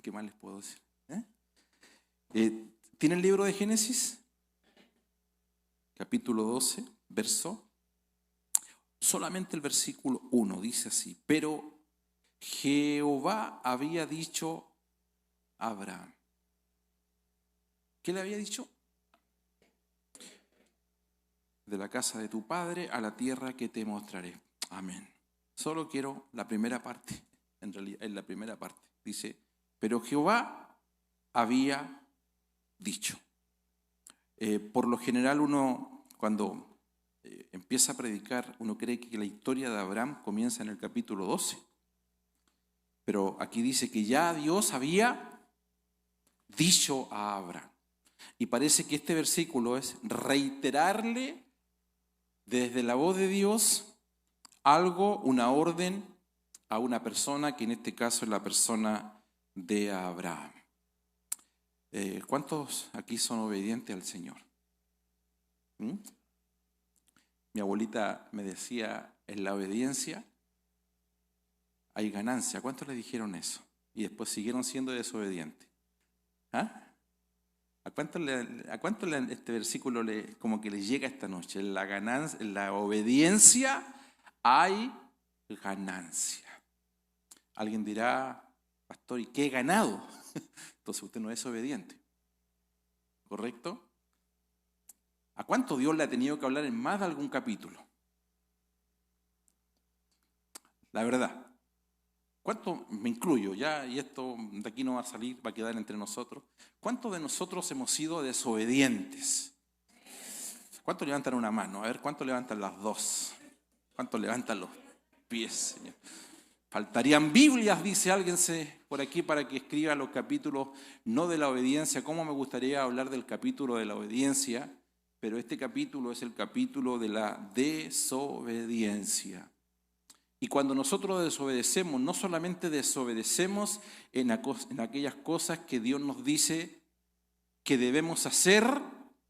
¿Qué más les puedo decir? ¿Tiene el libro de Génesis? Capítulo 12, verso. Solamente el versículo 1 dice así: pero Jehová había dicho a Abraham. ¿Qué le había dicho? De la casa de tu padre a la tierra que te mostraré. Amén. Solo quiero la primera parte. En realidad, en la primera parte dice: pero Jehová había dicho. Por lo general uno, cuando empieza a predicar, uno cree que la historia de Abraham comienza en el capítulo 12. Pero aquí dice que ya Dios había dicho a Abraham. Y parece que este versículo es reiterarle desde la voz de Dios algo, una orden a una persona, que en este caso es la persona de Abraham. ¿Cuántos aquí son obedientes al Señor? Mi abuelita me decía, en la obediencia hay ganancia. ¿Cuántos le dijeron eso? Y después siguieron siendo desobedientes. ¿Ah? ¿A cuántos este versículo como que les llega esta noche? En la obediencia hay ganancia. Alguien dirá: pastor, ¿y qué he ganado? Entonces usted no es obediente. ¿Correcto? ¿A cuánto Dios le ha tenido que hablar en más de algún capítulo? La verdad. ¿Cuánto, me incluyo ya, y esto de aquí no va a salir, va a quedar entre nosotros? ¿Cuántos de nosotros hemos sido desobedientes? ¿Cuántos levantan una mano? A ver, ¿cuántos levantan las dos? ¿Cuántos levantan los pies, Señor? Faltarían Biblias, dice alguien por aquí, para que escriba los capítulos, no de la obediencia. ¿Cómo me gustaría hablar del capítulo de la obediencia? Pero este capítulo es el capítulo de la desobediencia. Y cuando nosotros desobedecemos, no solamente desobedecemos en aquellas cosas que Dios nos dice que debemos hacer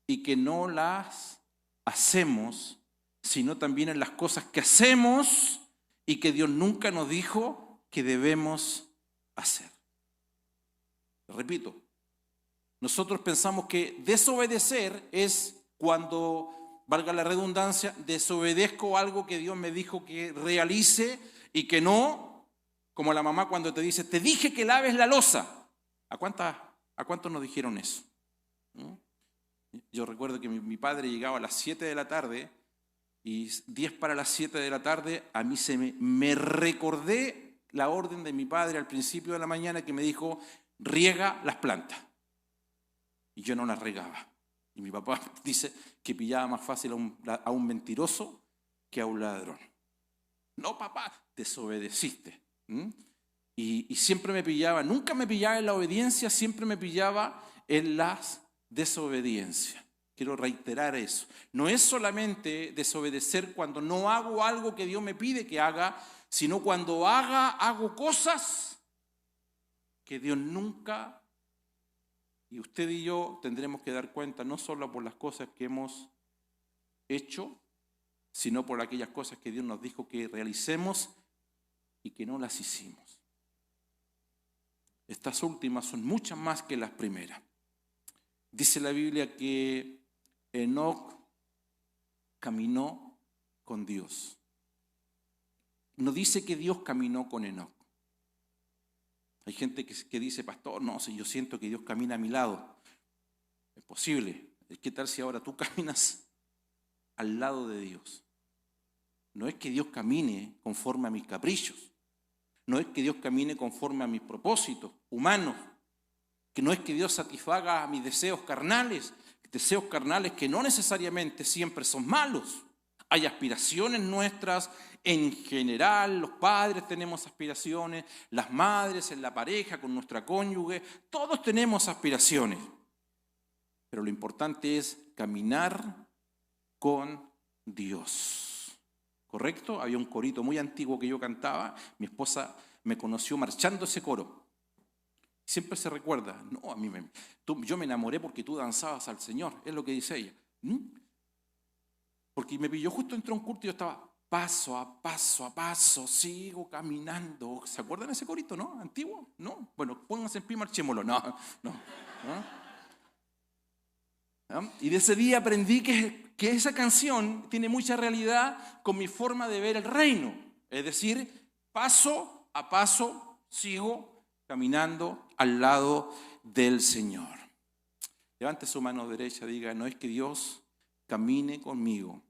y que no las hacemos, sino también en las cosas que hacemos y que Dios nunca nos dijo que debemos hacer. Repito, nosotros pensamos que desobedecer es cuando, valga la redundancia, desobedezco algo que Dios me dijo que realice y que no, como la mamá cuando te dice: te dije que laves la loza. ¿A cuántos nos dijeron eso? ¿No? Yo recuerdo que mi padre llegaba a las 7 de la tarde y 10 para las 7 de la tarde a mí me recordé la orden de mi padre al principio de la mañana, que me dijo: riega las plantas. Y yo no las regaba. Y mi papá dice que pillaba más fácil a un mentiroso que a un ladrón. No, papá, desobedeciste. Y siempre me pillaba, nunca me pillaba en la obediencia, siempre me pillaba en las desobediencias. Quiero reiterar eso. No es solamente desobedecer cuando no hago algo que Dios me pide que haga, sino cuando hago cosas que Dios nunca. Y usted y yo tendremos que dar cuenta no solo por las cosas que hemos hecho, sino por aquellas cosas que Dios nos dijo que realicemos y que no las hicimos. Estas últimas son muchas más que las primeras. Dice la Biblia que Enoc caminó con Dios. No dice que Dios caminó con Enoc. Hay gente que dice: pastor, no, si yo siento que Dios camina a mi lado. Es posible. ¿Qué tal si ahora tú caminas al lado de Dios? No es que Dios camine conforme a mis caprichos. No es que Dios camine conforme a mis propósitos humanos. Que no es que Dios satisfaga mis deseos carnales que no necesariamente siempre son malos. Hay aspiraciones nuestras, en general, los padres tenemos aspiraciones, las madres en la pareja, con nuestra cónyuge, todos tenemos aspiraciones. Pero lo importante es caminar con Dios. ¿Correcto? Había un corito muy antiguo que yo cantaba, mi esposa me conoció marchando ese coro. Siempre se recuerda: no, yo me enamoré porque tú danzabas al Señor, es lo que dice ella. Porque me pilló justo, entró un culto y yo estaba paso a paso a paso, sigo caminando. ¿Se acuerdan de ese corito, no? ¿Antiguo? ¿No? Bueno, pónganse en pie, marchémoslo. No, no. ¿No? Y de ese día aprendí que esa canción tiene mucha realidad con mi forma de ver el reino. Es decir, paso a paso sigo caminando al lado del Señor. Levante su mano derecha, diga, no es que Dios camine conmigo,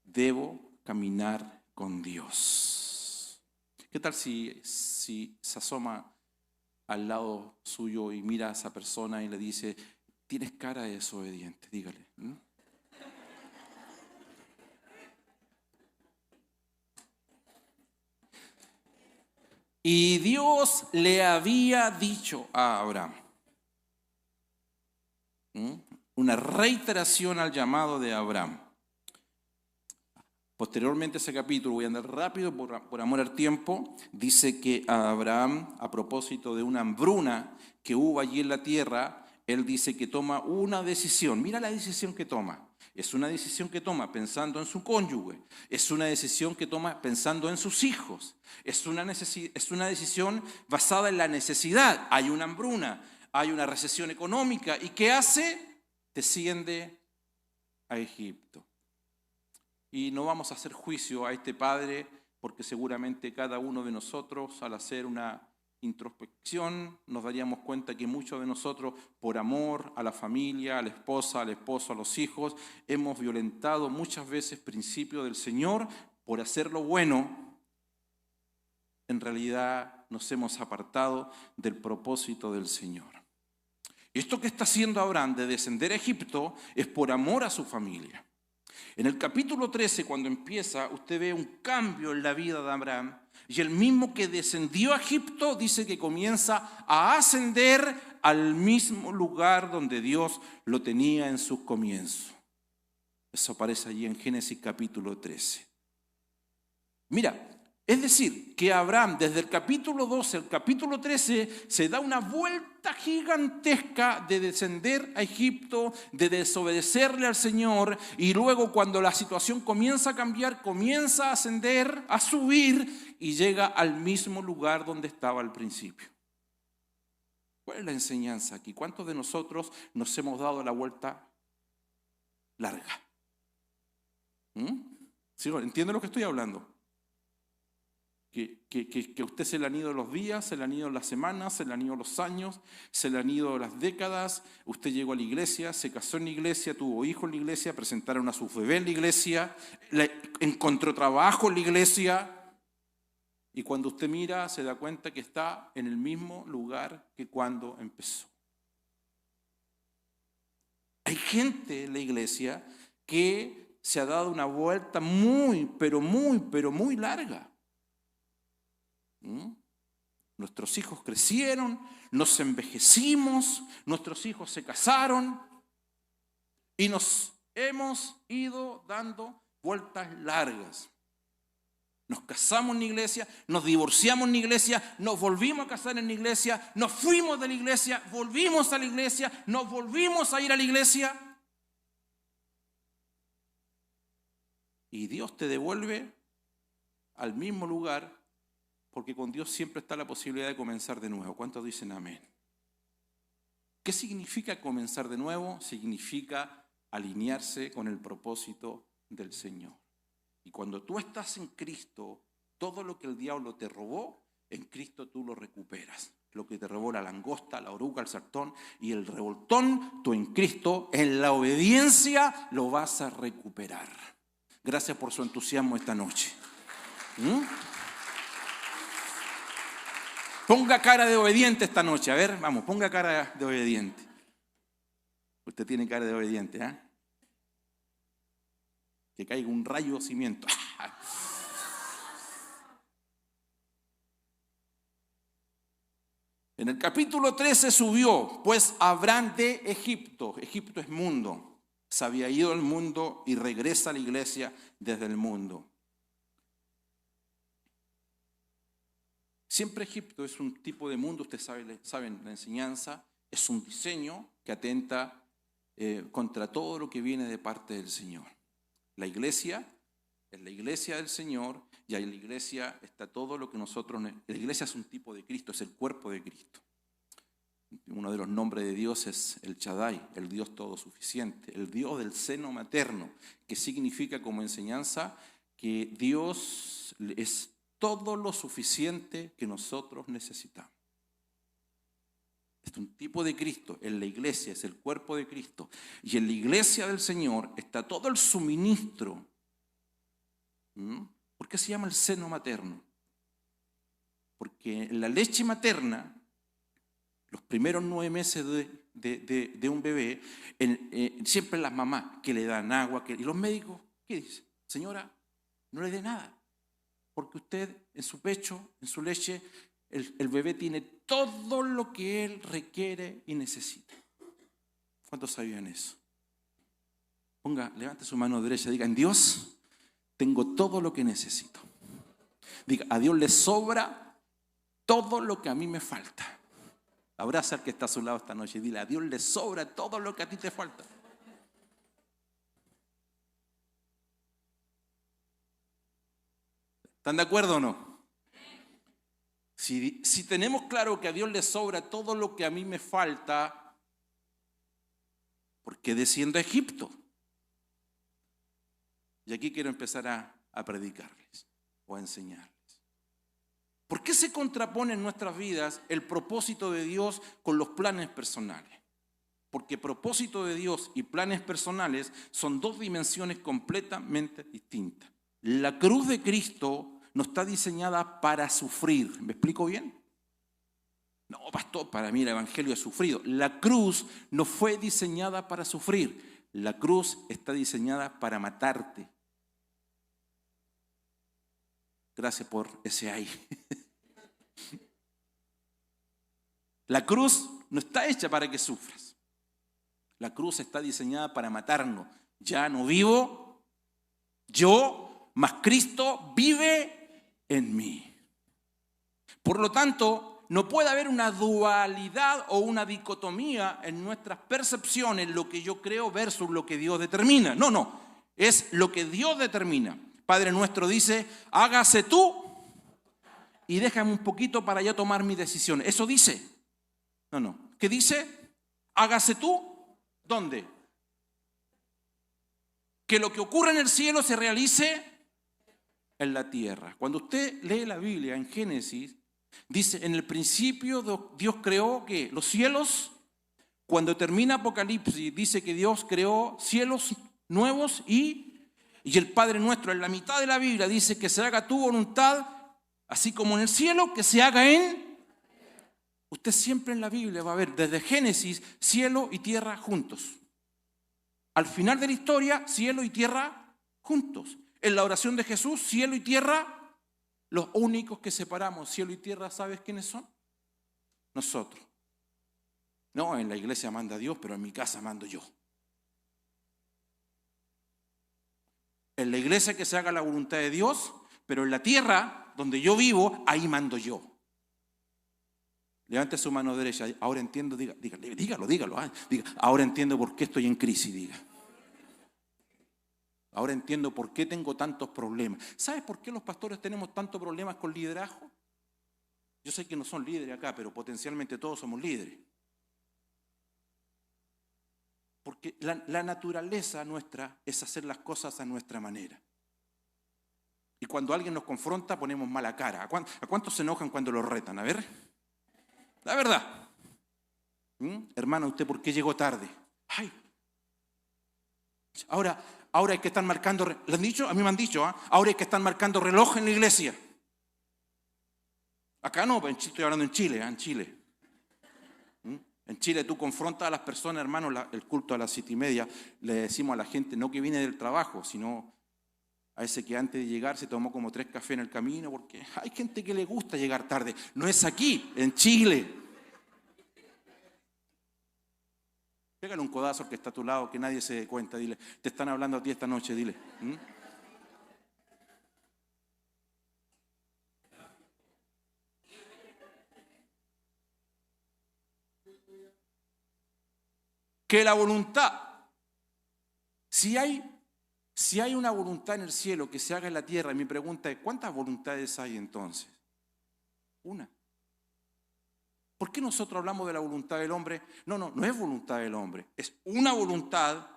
debo caminar con Dios. ¿Qué tal si se asoma al lado suyo y mira a esa persona y le dice, tienes cara de desobediente? Dígale. Y Dios le había dicho a Abraham, una reiteración al llamado de Abraham. Posteriormente a ese capítulo, voy a andar rápido por amor al tiempo, dice que a Abraham, a propósito de una hambruna que hubo allí en la tierra, él dice que toma una decisión. Mira la decisión que toma. Es una decisión que toma pensando en su cónyuge. Es una decisión que toma pensando en sus hijos. Es una decisión basada en la necesidad. Hay una hambruna, hay una recesión económica. ¿Y qué hace? Desciende a Egipto. Y no vamos a hacer juicio a este padre, porque seguramente cada uno de nosotros, al hacer una introspección, nos daríamos cuenta que muchos de nosotros, por amor a la familia, a la esposa, al esposo, a los hijos, hemos violentado muchas veces principios del Señor por hacer lo bueno. En realidad nos hemos apartado del propósito del Señor. Y esto que está haciendo Abraham de descender a Egipto es por amor a su familia. En el capítulo 13, cuando empieza, usted ve un cambio en la vida de Abraham. Y el mismo que descendió a Egipto dice que comienza a ascender al mismo lugar donde Dios lo tenía en sus comienzos. Eso aparece allí en Génesis capítulo 13. Mira, es decir, que Abraham desde el capítulo 12 al capítulo 13 se da una vuelta gigantesca de descender a Egipto, de desobedecerle al Señor, y luego cuando la situación comienza a cambiar, comienza a ascender, a subir y llega al mismo lugar donde estaba al principio. ¿Cuál es la enseñanza aquí? ¿Cuántos de nosotros nos hemos dado la vuelta larga? ¿Sí? ¿Entiende lo que estoy hablando? Que a usted se le han ido los días, se le han ido las semanas, se le han ido los años, se le han ido las décadas. Usted llegó a la iglesia, se casó en la iglesia, tuvo hijos en la iglesia, presentaron a su bebé en la iglesia, encontró trabajo en la iglesia. Y cuando usted mira, se da cuenta que está en el mismo lugar que cuando empezó. Hay gente en la iglesia que se ha dado una vuelta muy larga. Nuestros hijos crecieron, nos envejecimos, nuestros hijos se casaron y nos hemos ido dando vueltas largas. Nos casamos en la iglesia, nos divorciamos en la iglesia, nos volvimos a casar en la iglesia, nos fuimos de la iglesia, volvimos a la iglesia, nos volvimos a ir a la iglesia. Y Dios te devuelve al mismo lugar, porque con Dios siempre está la posibilidad de comenzar de nuevo. ¿Cuántos dicen amén? ¿Qué significa comenzar de nuevo? Significa alinearse con el propósito del Señor. Y cuando tú estás en Cristo, todo lo que el diablo te robó, en Cristo tú lo recuperas. Lo que te robó la langosta, la oruga, el sartón y el revoltón, tú en Cristo, en la obediencia, lo vas a recuperar. Gracias por su entusiasmo esta noche. Ponga cara de obediente esta noche. A ver, vamos, ponga cara de obediente. Usted tiene cara de obediente, ¿eh? Que caiga un rayo de cimiento. En el capítulo 13 subió, pues Abraham de Egipto. Egipto es mundo. Se había ido al mundo y regresa a la iglesia desde el mundo. Siempre Egipto es un tipo de mundo, ustedes saben la enseñanza, es un diseño que atenta contra todo lo que viene de parte del Señor. La iglesia En la iglesia del Señor y en la iglesia está todo lo que nosotros... La iglesia es un tipo de Cristo, es el cuerpo de Cristo. Uno de los nombres de Dios es el Shaddai, el Dios todo suficiente, el Dios del seno materno, que significa como enseñanza que Dios es todo lo suficiente que nosotros necesitamos. Es un tipo de Cristo, en la iglesia es el cuerpo de Cristo y en la iglesia del Señor está todo el suministro. ¿Por qué se llama el seno materno? Porque en la leche materna, los primeros 9 meses de un bebé, siempre las mamás que le dan agua, y los médicos, ¿qué dicen? Señora, no le dé nada, porque usted en su pecho, en su leche, el bebé tiene todo lo que él requiere y necesita. ¿Cuántos sabían eso? Levante su mano derecha y diga, en Dios tengo todo lo que necesito. Diga, a Dios le sobra todo lo que a mí me falta. Abraza al que está a su lado esta noche y dile, a Dios le sobra todo lo que a ti te falta. ¿Están de acuerdo o no? Si tenemos claro que a Dios le sobra todo lo que a mí me falta, ¿por qué desciendo a Egipto? Y aquí quiero empezar a predicarles o a enseñarles. ¿Por qué se contrapone en nuestras vidas el propósito de Dios con los planes personales? Porque propósito de Dios y planes personales son dos dimensiones completamente distintas. La cruz de Cristo no está diseñada para sufrir. ¿Me explico bien? No, pastor, para mí el evangelio es sufrido. La cruz no fue diseñada para sufrir. La cruz está diseñada para matarte. Gracias por ese ahí. La cruz no está hecha para que sufras. La cruz está diseñada para matarnos. Ya no vivo yo, mas Cristo vive en mí. Por lo tanto, no puede haber una dualidad o una dicotomía en nuestras percepciones, lo que yo creo versus lo que Dios determina. No, es lo que Dios determina. Padre nuestro dice, hágase tú y déjame un poquito para yo tomar mi decisión. Eso dice. No. ¿Qué dice? Hágase tú. ¿Dónde? Que lo que ocurre en el cielo se realice en la tierra. Cuando usted lee la Biblia en Génesis, dice, en el principio Dios creó ¿qué? Los cielos. Cuando termina Apocalipsis, dice que Dios creó cielos nuevos y el Padre nuestro, en la mitad de la Biblia, dice que se haga tu voluntad, así como en el cielo, que se haga en... Usted siempre en la Biblia va a ver desde Génesis, cielo y tierra juntos. Al final de la historia, cielo y tierra juntos. En la oración de Jesús, cielo y tierra, los únicos que separamos cielo y tierra, ¿sabes quiénes son? Nosotros. No, en la iglesia manda Dios, pero en mi casa mando yo. En la iglesia que se haga la voluntad de Dios, pero en la tierra donde yo vivo, ahí mando yo. Levante su mano derecha. Ahora entiendo, dígalo. Diga, ahora entiendo por qué estoy en crisis, diga. Ahora entiendo por qué tengo tantos problemas. ¿Sabes por qué los pastores tenemos tantos problemas con liderazgo? Yo sé que no son líderes acá, pero potencialmente todos somos líderes. Porque la naturaleza nuestra es hacer las cosas a nuestra manera. Y cuando alguien nos confronta ponemos mala cara. ¿A cuántos se enojan cuando los retan? A ver. La verdad. Hermano, ¿usted por qué llegó tarde? Ay. Ahora hay que estar marcando, ¿lo han dicho? A mí me han dicho, ahora hay que estar marcando reloj en la iglesia. Acá no, estoy hablando en Chile, en Chile. En Chile tú confrontas a las personas, hermano, el culto a las 7:30, le decimos a la gente, no que viene del trabajo, sino a ese que antes de llegar se tomó como 3 cafés en el camino, porque hay gente que le gusta llegar tarde. No es aquí, en Chile. Pégale un codazo al que está a tu lado, que nadie se dé cuenta. Dile, te están hablando a ti esta noche, dile. Que la voluntad, si Si hay una voluntad en el cielo que se haga en la tierra, y mi pregunta es, ¿cuántas voluntades hay entonces? Una. ¿Por qué nosotros hablamos de la voluntad del hombre? No es voluntad del hombre, es una voluntad,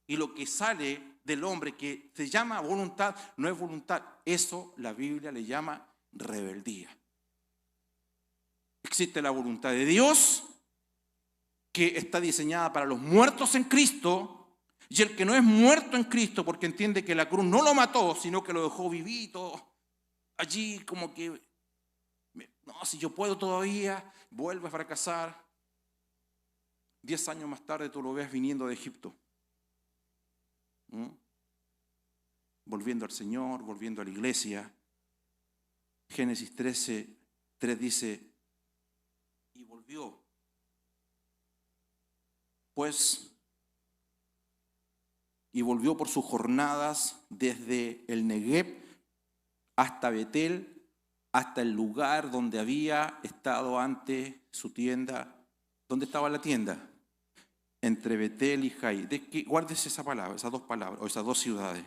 y lo que sale del hombre que se llama voluntad, no es voluntad. Eso la Biblia le llama rebeldía. Existe la voluntad de Dios, que está diseñada para los muertos en Cristo, y el que no es muerto en Cristo, porque entiende que la cruz no lo mató, sino que lo dejó vivito, allí como que, no, si yo puedo todavía, vuelve a fracasar. 10 años más tarde tú lo ves viniendo de Egipto. Volviendo al Señor, volviendo a la iglesia. Génesis 13:3 dice, y volvió. Y volvió por sus jornadas desde el Negueb hasta Betel, hasta el lugar donde había estado antes su tienda. ¿Dónde estaba la tienda? Entre Betel y Jai. Guárdese esa palabra, esas dos palabras, o esas dos ciudades.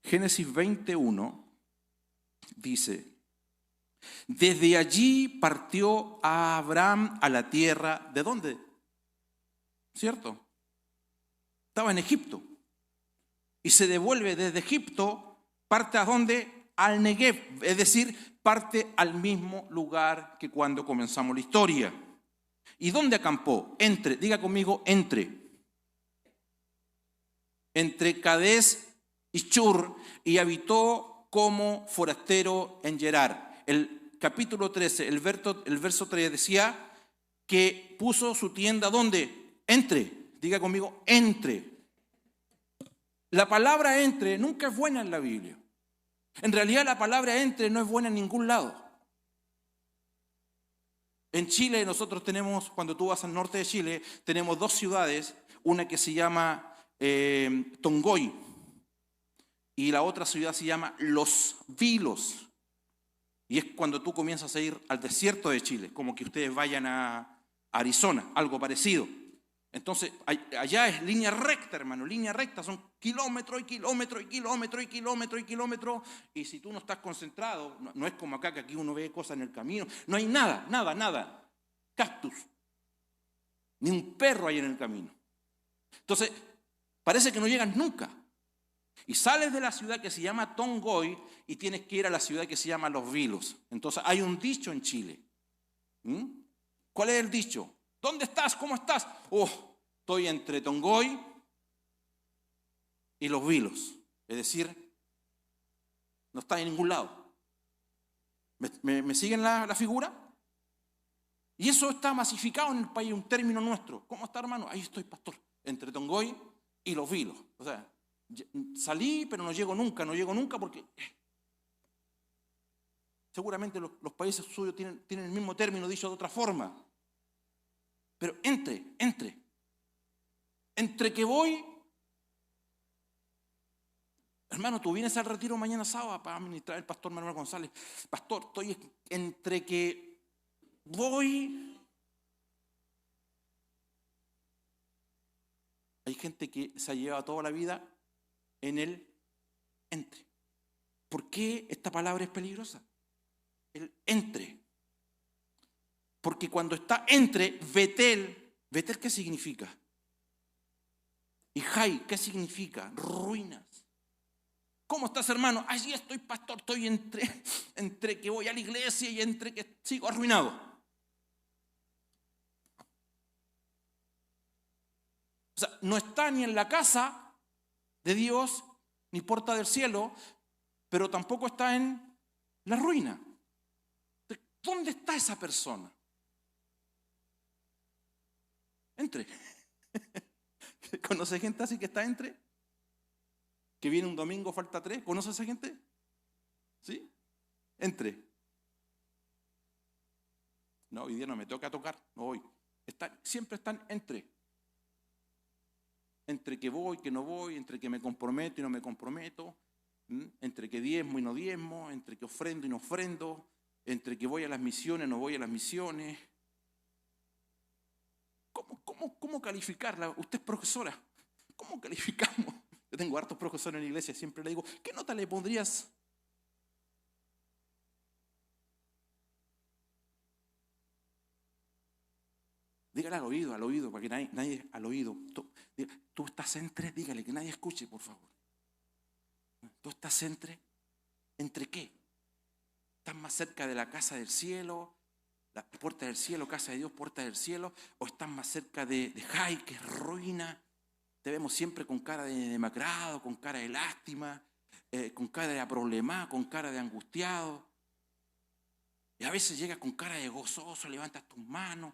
Génesis 21 dice, desde allí partió a Abraham a la tierra, ¿de dónde? ¿Cierto? Estaba en Egipto. Y se devuelve desde Egipto, parte a dónde? Al Negev, es decir, parte al mismo lugar que cuando comenzamos la historia. ¿Y dónde acampó? Diga conmigo, entre Cades y Shur, y habitó como forastero en Gerar. El capítulo 13, el verso 3 decía que puso su tienda ¿dónde? Diga conmigo, entre. La palabra entre nunca es buena en la Biblia. En realidad la palabra entre no es buena en ningún lado. En Chile nosotros tenemos, cuando tú vas al norte de Chile, tenemos dos ciudades, una que se llama Tongoy y la otra ciudad se llama Los Vilos. Y es cuando tú comienzas a ir al desierto de Chile, como que ustedes vayan a Arizona, algo parecido. Entonces, allá es línea recta, hermano, línea recta, son kilómetros y kilómetros y kilómetros y kilómetros y kilómetros, y si tú no estás concentrado, no es como acá que aquí uno ve cosas en el camino, no hay nada, cactus, ni un perro hay en el camino. Entonces, parece que no llegas nunca, y sales de la ciudad que se llama Tongoy y tienes que ir a la ciudad que se llama Los Vilos. Entonces, hay un dicho en Chile. ¿Cuál es el dicho? ¿Dónde estás? ¿Cómo estás? Estoy entre Tongoy y Los Vilos. Es decir, no está en ningún lado. ¿Me siguen la figura? Y eso está masificado en el país, un término nuestro. ¿Cómo está, hermano? Ahí estoy, pastor. Entre Tongoy y Los Vilos. O sea, salí, pero no llego nunca porque seguramente los países suyos tienen el mismo término dicho de otra forma. Pero entre que voy, hermano, tú vienes al retiro mañana sábado para ministrar el pastor Manuel González. Pastor, estoy entre que voy. Hay gente que se ha llevado toda la vida en el entre. ¿Por qué esta palabra es peligrosa? El entre. Porque cuando está entre Betel, ¿qué significa? Y Jai, ¿qué significa? Ruinas. ¿Cómo estás, hermano? Allí estoy, pastor, estoy entre que voy a la iglesia y entre que sigo arruinado. O sea, no está ni en la casa de Dios, ni puerta del cielo, pero tampoco está en la ruina. ¿Dónde está esa persona? Entre. ¿Conoce gente así que está entre? Que viene un domingo, falta 3. ¿Conoce a esa gente? ¿Sí? Entre. No, hoy día no me toca tocar. No voy. Siempre están entre. Entre que voy, que no voy, entre que me comprometo y no me comprometo, entre que diezmo y no diezmo, entre que ofrendo y no ofrendo, entre que voy a las misiones y no voy a las misiones. ¿Cómo calificarla? Usted es profesora. ¿Cómo calificamos? tengo hartos profesores en la iglesia, siempre le digo, ¿qué nota le pondrías? Dígale al oído, para que nadie al oído. Tú estás dígale que nadie escuche, por favor. Tú estás ¿entre qué? ¿Estás más cerca de la casa del cielo, la puerta del cielo, casa de Dios, puerta del cielo? ¿O estás más cerca de Jai, que es ruina? Te vemos siempre con cara de demacrado, con cara de lástima, con cara de problemado, con cara de angustiado. Y a veces llegas con cara de gozoso, levantas tus manos.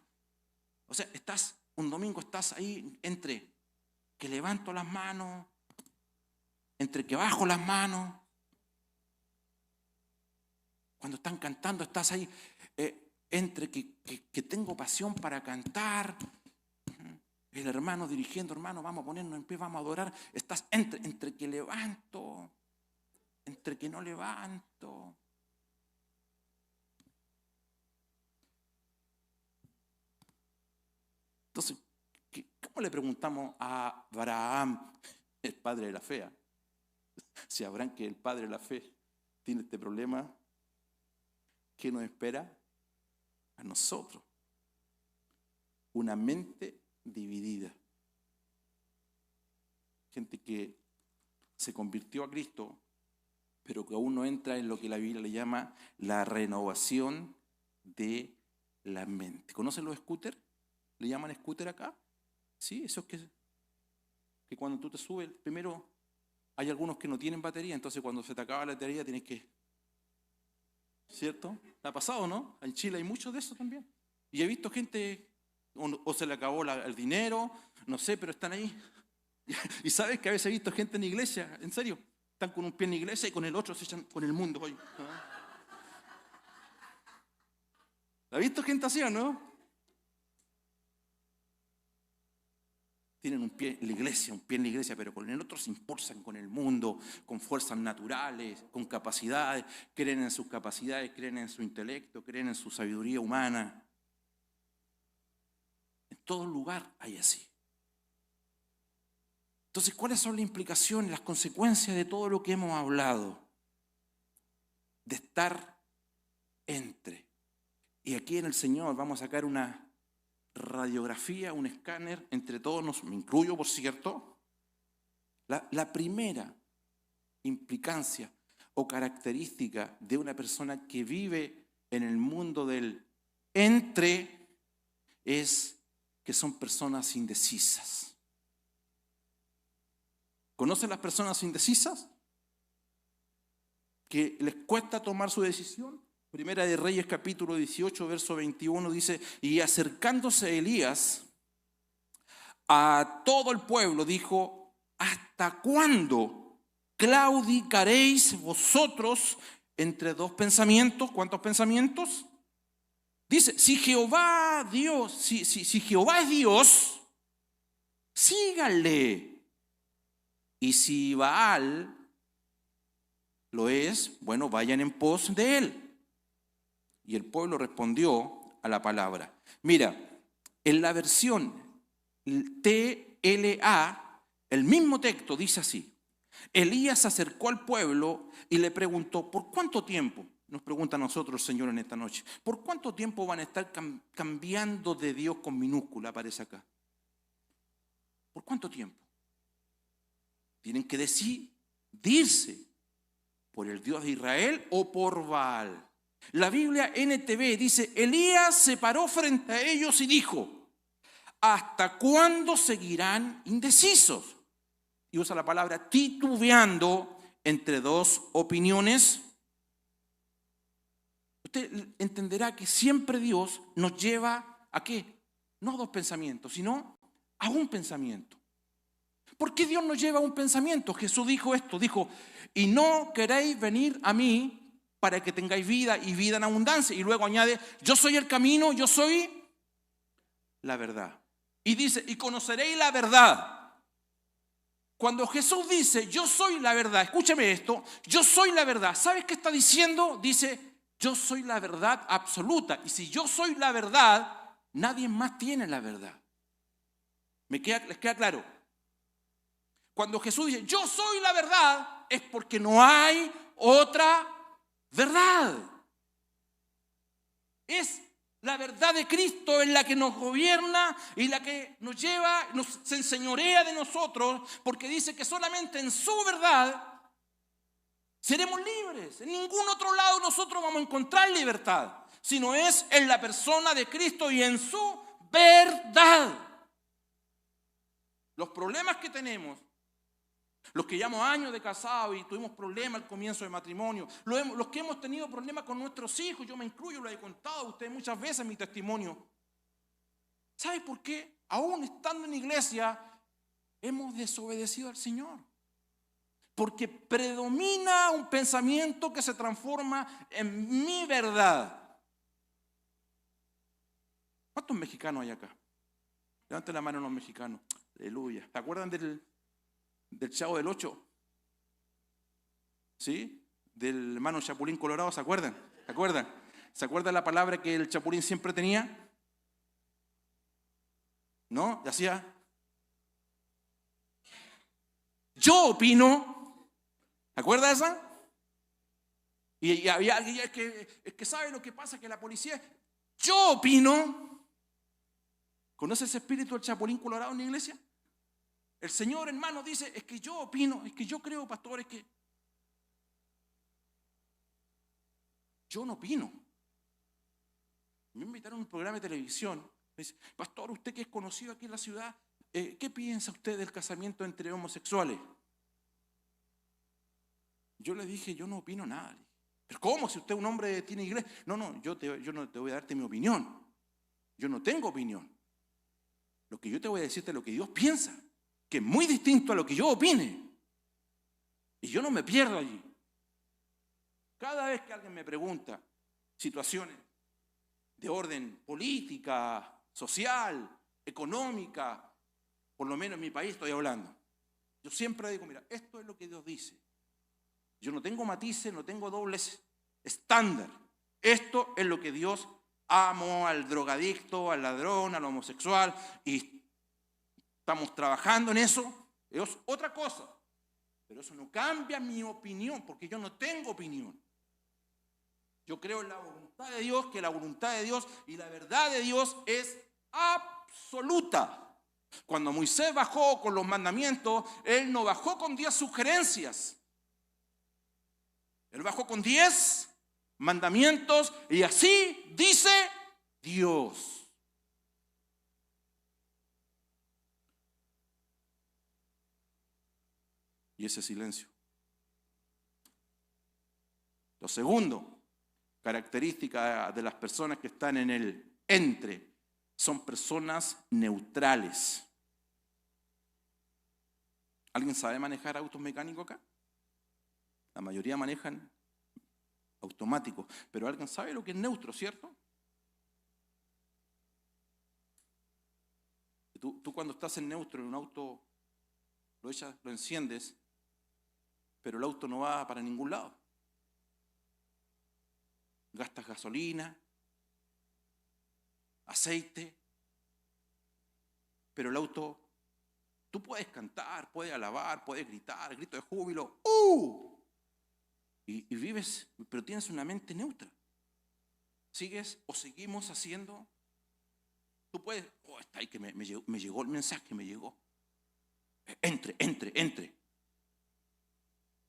O sea, un domingo estás ahí entre que levanto las manos, entre que bajo las manos. Cuando están cantando estás ahí entre que tengo pasión para cantar. El hermano dirigiendo, hermano, vamos a ponernos en pie, vamos a adorar. Estás entre que levanto, entre que no levanto. Entonces, ¿cómo le preguntamos a Abraham, el padre de la fe? Si Abraham, que es el padre de la fe, tiene este problema, ¿qué nos espera a nosotros? Una mente dividida. Gente que se convirtió a Cristo, pero que aún no entra en lo que la Biblia le llama la renovación de la mente. ¿Conocen los scooters? ¿Le llaman scooter acá? Sí, eso es que cuando tú te subes, primero hay algunos que no tienen batería, entonces cuando se te acaba la batería tienes que... ¿Cierto? ¿Te ha pasado, no? En Chile hay muchos de eso también. Y he visto gente, o se le acabó el dinero, no sé, pero están ahí. Y sabes que a veces he visto gente en la iglesia, en serio, están con un pie en la iglesia y con el otro se echan con el mundo. ¿Ha visto gente así o no? Tienen un pie en la iglesia, pero con el otro se impulsan con el mundo, con fuerzas naturales, con capacidades, creen en sus capacidades, creen en su intelecto, creen en su sabiduría humana. En todo lugar hay así. Entonces, ¿cuáles son las implicaciones, las consecuencias de todo lo que hemos hablado? De estar entre. Y aquí en el Señor vamos a sacar una radiografía, un escáner, entre todos, me incluyo por cierto, la primera implicancia o característica de una persona que vive en el mundo del entre es que son personas indecisas. ¿Conocen las personas indecisas? Que les cuesta tomar su decisión. Primera de Reyes capítulo 18, verso 21 dice, y acercándose Elías a todo el pueblo dijo, ¿hasta cuándo claudicaréis vosotros entre dos pensamientos? ¿Cuántos pensamientos? Dice, si Jehová Dios, si Jehová es Dios, síganle. Y si Baal lo es, bueno, vayan en pos de él. Y el pueblo respondió a la palabra. Mira, en la versión TLA, el mismo texto dice así. Elías se acercó al pueblo y le preguntó, ¿por cuánto tiempo? Nos pregunta a nosotros el Señor en esta noche. ¿Por cuánto tiempo van a estar cambiando de Dios con minúscula? Aparece acá. ¿Por cuánto tiempo? Tienen que decidirse por el Dios de Israel o por Baal. La Biblia NTV dice, Elías se paró frente a ellos y dijo, ¿hasta cuándo seguirán indecisos? Y usa la palabra titubeando entre dos opiniones. Usted entenderá que siempre Dios nos lleva a ¿qué? No a dos pensamientos, sino a un pensamiento. ¿Por qué Dios nos lleva a un pensamiento? Jesús dijo esto, dijo, y no queréis venir a mí para que tengáis vida y vida en abundancia. Y luego añade, yo soy el camino, yo soy la verdad. Y dice, y conoceréis la verdad. Cuando Jesús dice, yo soy la verdad, escúcheme esto, yo soy la verdad. ¿Sabes qué está diciendo? Dice, yo soy la verdad absoluta. Y si yo soy la verdad, nadie más tiene la verdad. ¿Les queda claro? Cuando Jesús dice, yo soy la verdad, es porque no hay otra verdad. Es la verdad de Cristo en la que nos gobierna y la que nos lleva, se enseñorea de nosotros, porque dice que solamente en su verdad seremos libres. En ningún otro lado nosotros vamos a encontrar libertad, sino es en la persona de Cristo y en su verdad. Los problemas que tenemos, los que llevamos años de casados y tuvimos problemas al comienzo del matrimonio, los que hemos tenido problemas con nuestros hijos, yo me incluyo, lo he contado a ustedes muchas veces en mi testimonio. ¿Sabe por qué? Aún estando en la iglesia, hemos desobedecido al Señor. Porque predomina un pensamiento que se transforma en mi verdad. ¿Cuántos mexicanos hay acá? Levanten la mano los mexicanos. Aleluya. ¿Se acuerdan del Chavo del Ocho? ¿Sí? Del hermano Chapulín Colorado, ¿se acuerdan? ¿Se acuerdan? ¿Se acuerdan la palabra que el Chapulín siempre tenía? ¿No? Y hacía, yo opino. ¿Se acuerda de esa? Y había alguien, es que sabe lo que pasa, que la policía, yo opino. ¿Conoce ese espíritu del Chapulín Colorado en la iglesia? El Señor, hermano, dice, es que yo opino, es que yo creo, pastor, es que yo no opino. Me invitaron a un programa de televisión. Me dice, pastor, usted que es conocido aquí en la ciudad, ¿qué piensa usted del casamiento entre homosexuales? Yo le dije, yo no opino nada. ¿Pero cómo? Si usted es un hombre tiene iglesia. No, yo no te voy a darte mi opinión. Yo no tengo opinión. Lo que yo te voy a decirte es lo que Dios piensa, que es muy distinto a lo que yo opine. Y yo no me pierdo allí. Cada vez que alguien me pregunta situaciones de orden política, social, económica, por lo menos en mi país estoy hablando, yo siempre digo, mira, esto es lo que Dios dice. Yo no tengo matices, no tengo dobles estándar. Esto es lo que Dios amo al drogadicto, al ladrón, al homosexual, y estamos trabajando en eso. Es otra cosa. Pero eso no cambia mi opinión, porque yo no tengo opinión. Yo creo en la voluntad de Dios, que la voluntad de Dios y la verdad de Dios es absoluta. Cuando Moisés bajó con los mandamientos, él no bajó con 10 sugerencias. Él bajó con 10 mandamientos y así dice Dios. Y ese silencio. Lo segundo, característica de las personas que están en el entre, son personas neutrales. ¿Alguien sabe manejar autos mecánicos acá? La mayoría manejan automáticos, pero ¿alguien sabe lo que es neutro, cierto? Tú cuando estás en neutro en un auto, lo enciendes, pero el auto no va para ningún lado. Gastas gasolina, aceite, pero el auto, tú puedes cantar, puedes alabar, puedes gritar, grito de júbilo, y vives, pero tienes una mente neutra. ¿Sigues o seguimos haciendo? Tú puedes, está ahí que me llegó el mensaje, me llegó. Entre.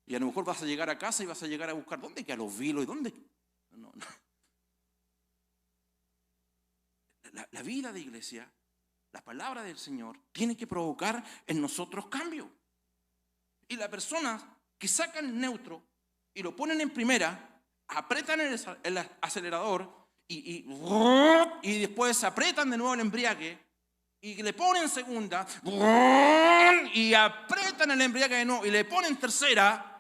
Y a lo mejor vas a llegar a casa y vas a llegar a buscar, ¿dónde quedan los vilos? ¿Y dónde? No. La vida de iglesia, la palabra del Señor, tiene que provocar en nosotros cambio. Y las personas que sacan el neutro y lo ponen en primera, apretan el acelerador y después apretan de nuevo el embriague y le ponen segunda y apretan el embriague de nuevo y le ponen tercera.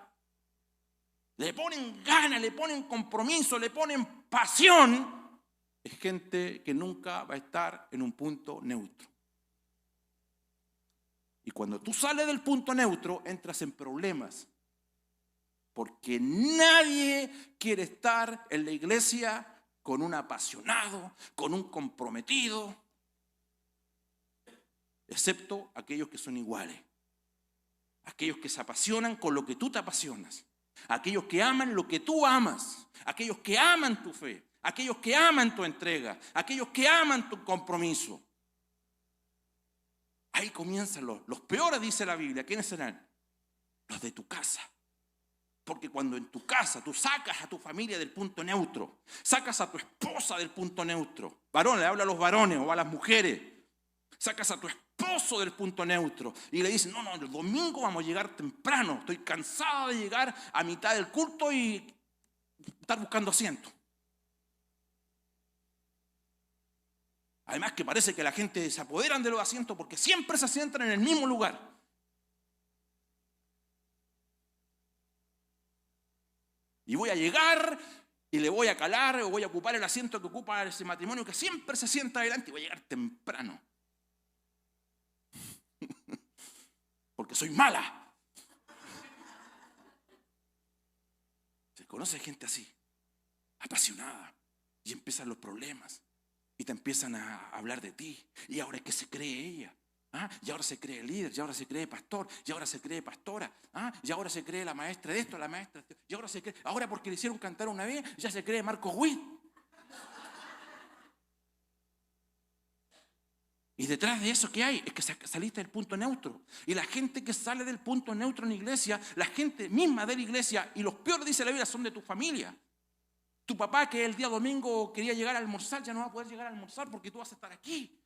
Le ponen ganas, le ponen compromiso, le ponen pasión. Es gente que nunca va a estar en un punto neutro. Y cuando tú sales del punto neutro, entras en problemas. Porque nadie quiere estar en la iglesia con un apasionado, con un comprometido, excepto aquellos que son iguales. Aquellos que se apasionan con lo que tú te apasionas. Aquellos que aman lo que tú amas. Aquellos que aman tu fe. Aquellos que aman tu entrega. Aquellos que aman tu compromiso. Ahí comienzan los peores, dice la Biblia. ¿Quiénes serán? Los de tu casa. Porque cuando en tu casa tú sacas a tu familia del punto neutro, sacas a tu esposa del punto neutro, varón, le habla a los varones o a las mujeres, sacas a tu esposo del punto neutro y le dices, no, el domingo vamos a llegar temprano, estoy cansada de llegar a mitad del culto y estar buscando asiento. Además que parece que la gente se apoderan de los asientos porque siempre se sientan en el mismo lugar. Y voy a llegar y le voy a calar o voy a ocupar el asiento que ocupa ese matrimonio que siempre se sienta adelante y voy a llegar temprano. Porque soy mala. Se conoce gente así, apasionada, y empiezan los problemas. Y te empiezan a hablar de ti. Y ahora es que se cree ella. Y ahora se cree líder, y ahora se cree pastor, y ahora se cree pastora, y ahora se cree la maestra de esto, la maestra de esto, y ahora se cree, ahora porque le hicieron cantar una vez, ya se cree Marcos Witt. Y detrás de eso, ¿qué hay? Es que saliste del punto neutro. Y la gente que sale del punto neutro en la iglesia, la gente misma de la iglesia, y los peores, dice la Biblia, son de tu familia. Tu papá, que el día domingo quería llegar a almorzar, ya no va a poder llegar a almorzar porque tú vas a estar aquí.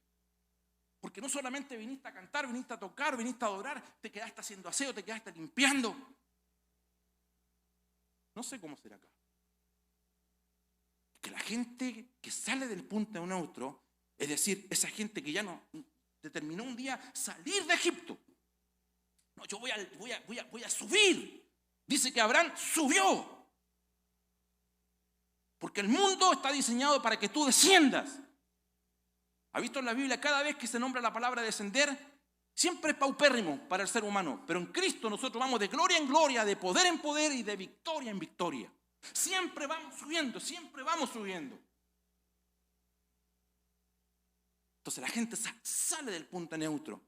Porque no solamente viniste a cantar, viniste a tocar, viniste a adorar, te quedaste haciendo aseo, te quedaste limpiando. No sé cómo será acá. Que la gente que sale del punto neutro, es decir, esa gente que ya no determinó un día salir de Egipto. No, yo voy a subir. Dice que Abraham subió. Porque el mundo está diseñado para que tú desciendas. ¿Ha visto en la Biblia cada vez que se nombra la palabra descender? Siempre es paupérrimo para el ser humano. Pero en Cristo nosotros vamos de gloria en gloria, de poder en poder y de victoria en victoria. Siempre vamos subiendo, siempre vamos subiendo. Entonces la gente sale del punto neutro.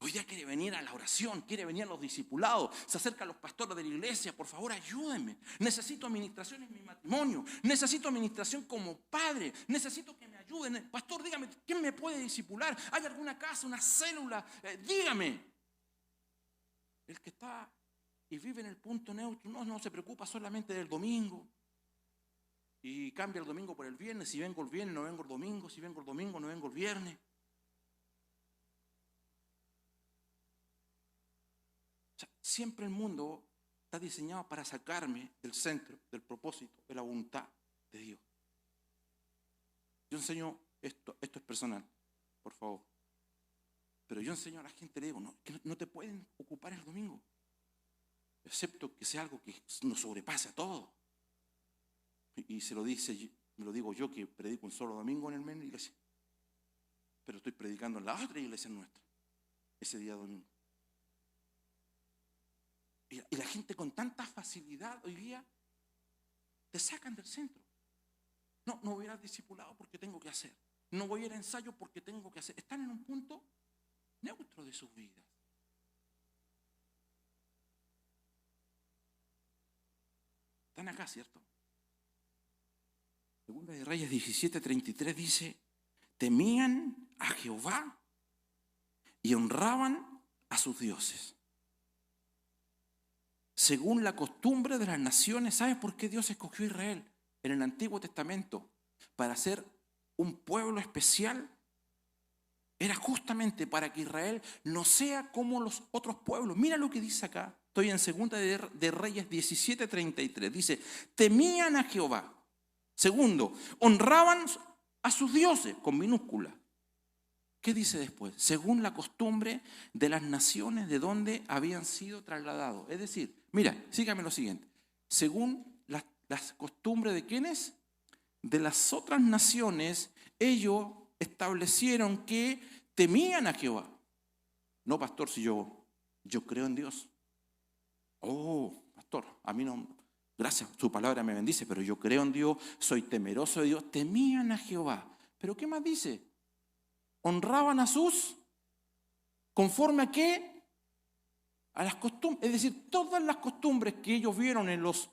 Hoy día quiere venir a la oración, quiere venir a los discipulados, se acerca a los pastores de la iglesia, por favor ayúdenme, necesito administración en mi matrimonio, necesito administración como padre, necesito que me ayuden. Pastor, dígame, ¿quién me puede discipular? ¿Hay alguna casa, una célula? Dígame. El que está y vive en el punto neutro no se preocupa solamente del domingo y cambia el domingo por el viernes, si vengo el viernes no vengo el domingo, si vengo el domingo no vengo el viernes. Siempre el mundo está diseñado para sacarme del centro, del propósito, de la voluntad de Dios. Yo enseño, esto es personal, por favor. Pero yo enseño a la gente, le digo, que no te pueden ocupar el domingo, excepto que sea algo que nos sobrepase a todo. Y me lo digo yo que predico un solo domingo en el mes en la iglesia. Pero estoy predicando en la otra iglesia nuestra, ese día domingo. Y la gente con tanta facilidad hoy día te sacan del centro. No voy a ir al discipulado porque tengo que hacer. No voy a ir a ensayo porque tengo que hacer. Están en un punto neutro de sus vidas. Están acá, ¿cierto? Segunda de Reyes 17:33 dice, temían a Jehová y honraban a sus dioses. Según la costumbre de las naciones. ¿Sabes por qué Dios escogió a Israel en el Antiguo Testamento? Para ser un pueblo especial. Era justamente para que Israel no sea como los otros pueblos. Mira lo que dice acá. Estoy en Segunda de Reyes 17:33. Dice, temían a Jehová. Segundo, honraban a sus dioses, con minúscula. ¿Qué dice después? Según la costumbre de las naciones de donde habían sido trasladados. Es decir, mira, sígame lo siguiente. Según las costumbres de ¿quiénes? De las otras naciones, ellos establecieron que temían a Jehová. No, pastor, si yo creo en Dios. Oh, pastor, a mí no, gracias, su palabra me bendice, pero yo creo en Dios, soy temeroso de Dios. Temían a Jehová. ¿Pero qué más dice? Honraban a sus, ¿conforme a qué? a las costumbres, es decir, todas las costumbres que ellos vieron en los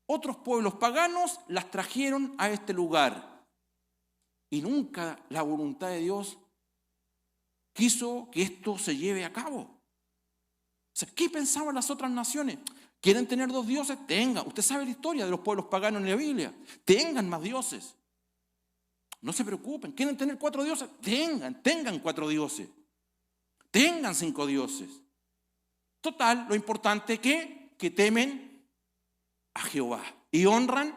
otros pueblos paganos, las trajeron a este lugar. Y nunca la voluntad de Dios quiso que esto se lleve a cabo. O sea, ¿qué pensaban las otras naciones? ¿Quieren tener 2 dioses? Tengan. Usted sabe la historia de los pueblos paganos en la Biblia. Tengan más dioses. No se preocupen. ¿Quieren tener 4 dioses? Tengan 4 dioses. Tengan 5 dioses. Total, lo importante es que temen a Jehová y honran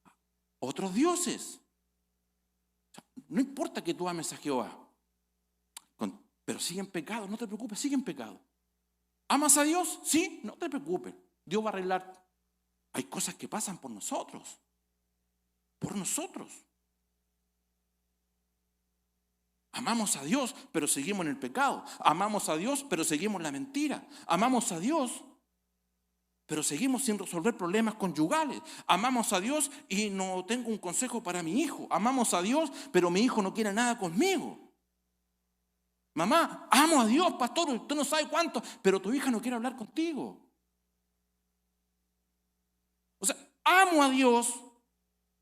a otros dioses. O sea, no importa que tú ames a Jehová, pero sigue en pecado, no te preocupes, sigue en pecado. ¿Amas a Dios? Sí, no te preocupes, Dios va a arreglar. Hay cosas que pasan por nosotros. Por nosotros. Amamos a Dios, pero seguimos en el pecado. Amamos a Dios, pero seguimos en la mentira. Amamos a Dios, pero seguimos sin resolver problemas conyugales. Amamos a Dios y no tengo un consejo para mi hijo. Amamos a Dios, pero mi hijo no quiere nada conmigo. Mamá, amo a Dios, pastor, usted no sabe cuánto, pero tu hija no quiere hablar contigo. O sea, amo a Dios,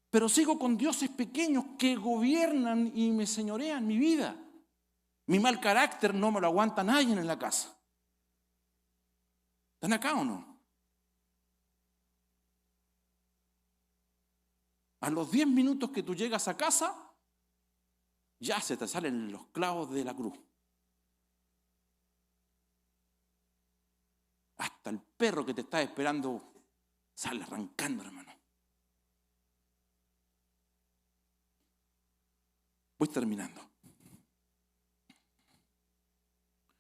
pero sigo con dioses pequeños que gobiernan y me señorean mi vida. Mi mal carácter no me lo aguanta nadie en la casa. ¿Están acá o no? A los 10 minutos que tú llegas a casa, ya se te salen los clavos de la cruz. Hasta el perro que te está esperando sale arrancando, hermano. Voy terminando. O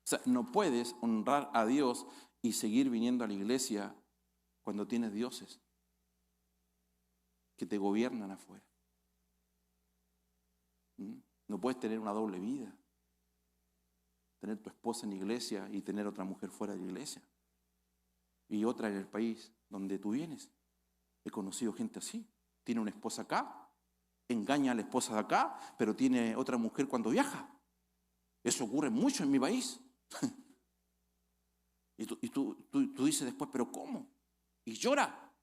sea, no puedes honrar a Dios y seguir viniendo a la iglesia cuando tienes dioses que te gobiernan afuera. No puedes tener una doble vida. Tener tu esposa en la iglesia y tener otra mujer fuera de la iglesia. Y otra en el país donde tú vienes. He conocido gente así. Tiene una esposa acá, engaña a la esposa de acá, pero tiene otra mujer cuando viaja. Eso ocurre mucho en mi país. Y tú dices después, ¿pero cómo? Y llora.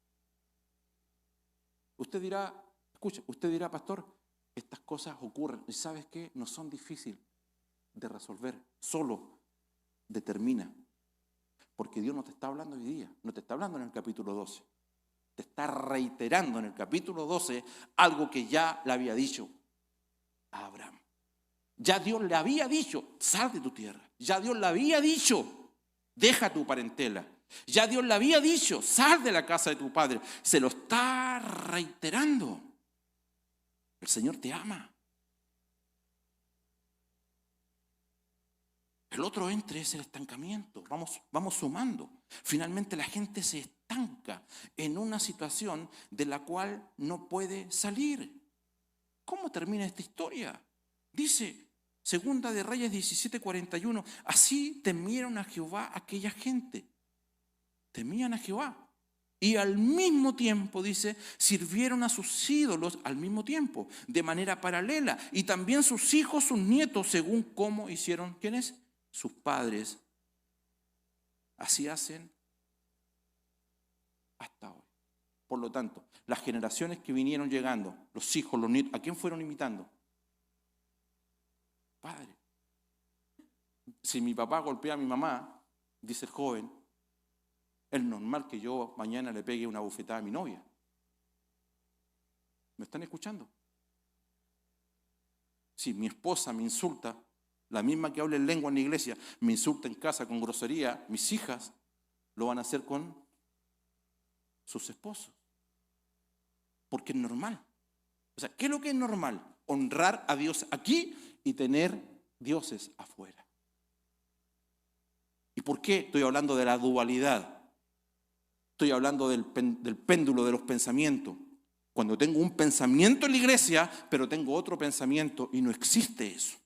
Usted dirá, escuche, usted dirá, pastor, estas cosas ocurren. ¿Y sabes qué? No son difíciles de resolver. Solo determina. Porque Dios no te está hablando hoy día, no te está hablando en el capítulo 12. Te está reiterando en el capítulo 12 algo que ya le había dicho a Abraham. Ya Dios le había dicho, sal de tu tierra. Ya Dios le había dicho, deja tu parentela. Ya Dios le había dicho, sal de la casa de tu padre. Se lo está reiterando. El Señor te ama. El otro entre es el estancamiento. Vamos sumando. Finalmente la gente se estanca en una situación de la cual no puede salir. ¿Cómo termina esta historia? Dice, Segunda de Reyes 17:41, así temieron a Jehová aquella gente. Temían a Jehová. Y al mismo tiempo, dice, sirvieron a sus ídolos al mismo tiempo, de manera paralela. Y también sus hijos, sus nietos, según cómo hicieron, ¿quiénes? Sus padres. Así hacen hasta hoy. Por lo tanto, las generaciones que vinieron llegando, los hijos, los nietos, ¿a quién fueron imitando? Padre. Si mi papá golpea a mi mamá, dice el joven, es normal que yo mañana le pegue una bofetada a mi novia. ¿Me están escuchando? Si mi esposa me insulta, la misma que habla en lengua en la iglesia, me insulta en casa con grosería, mis hijas lo van a hacer con sus esposos. Porque es normal. O sea, ¿qué es lo que es normal? Honrar a Dios aquí y tener dioses afuera. ¿Y por qué estoy hablando de la dualidad? Estoy hablando del péndulo de los pensamientos. Cuando tengo un pensamiento en la iglesia, pero tengo otro pensamiento y no existe eso.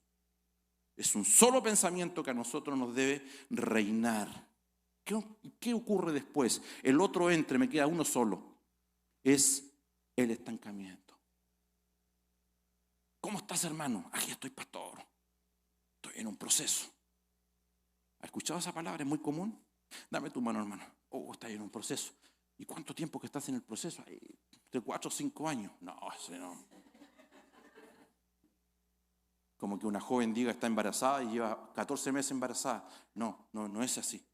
Es un solo pensamiento que a nosotros nos debe reinar. ¿Qué ocurre después? El otro entre, me queda uno solo. Es el estancamiento. ¿Cómo estás, hermano? Aquí estoy, pastor. Estoy en un proceso. ¿Ha escuchado esa palabra? Es muy común. Dame tu mano, hermano. Oh, estás en un proceso. ¿Y cuánto tiempo que estás en el proceso? Ay, de 4 o 5 años. No, ese no. Como que una joven diga está embarazada y lleva 14 meses embarazada. No es así.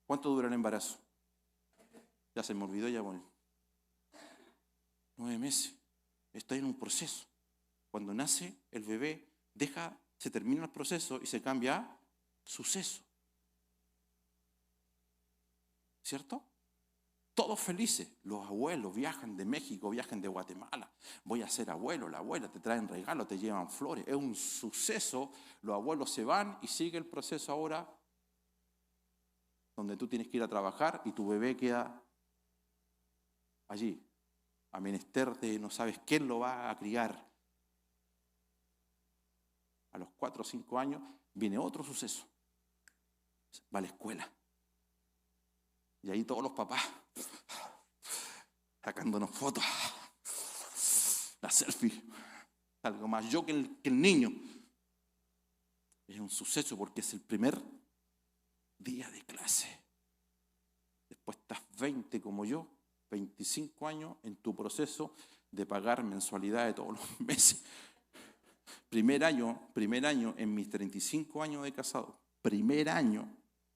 ¿Cuánto dura el embarazo? Ya se me olvidó ya, bueno. 9 meses. Está en un proceso. Cuando nace el bebé, se termina el proceso y se cambia a suceso. ¿Cierto? Todos felices. Los abuelos viajan de México, viajan de Guatemala. Voy a ser abuelo, la abuela, te traen regalos, te llevan flores. Es un suceso. Los abuelos se van y sigue el proceso ahora donde tú tienes que ir a trabajar y tu bebé queda allí, a menester de no sabes quién lo va a criar. A los 4 o 5 años viene otro suceso. Va a la escuela. Y ahí todos los papás sacándonos fotos. La selfie. Algo más yo que el niño. Es un suceso porque es el primer día de clase. Después estás 20 como yo, 25 años en tu proceso de pagar mensualidades todos los meses. Primer año en mis 35 años de casado, primer año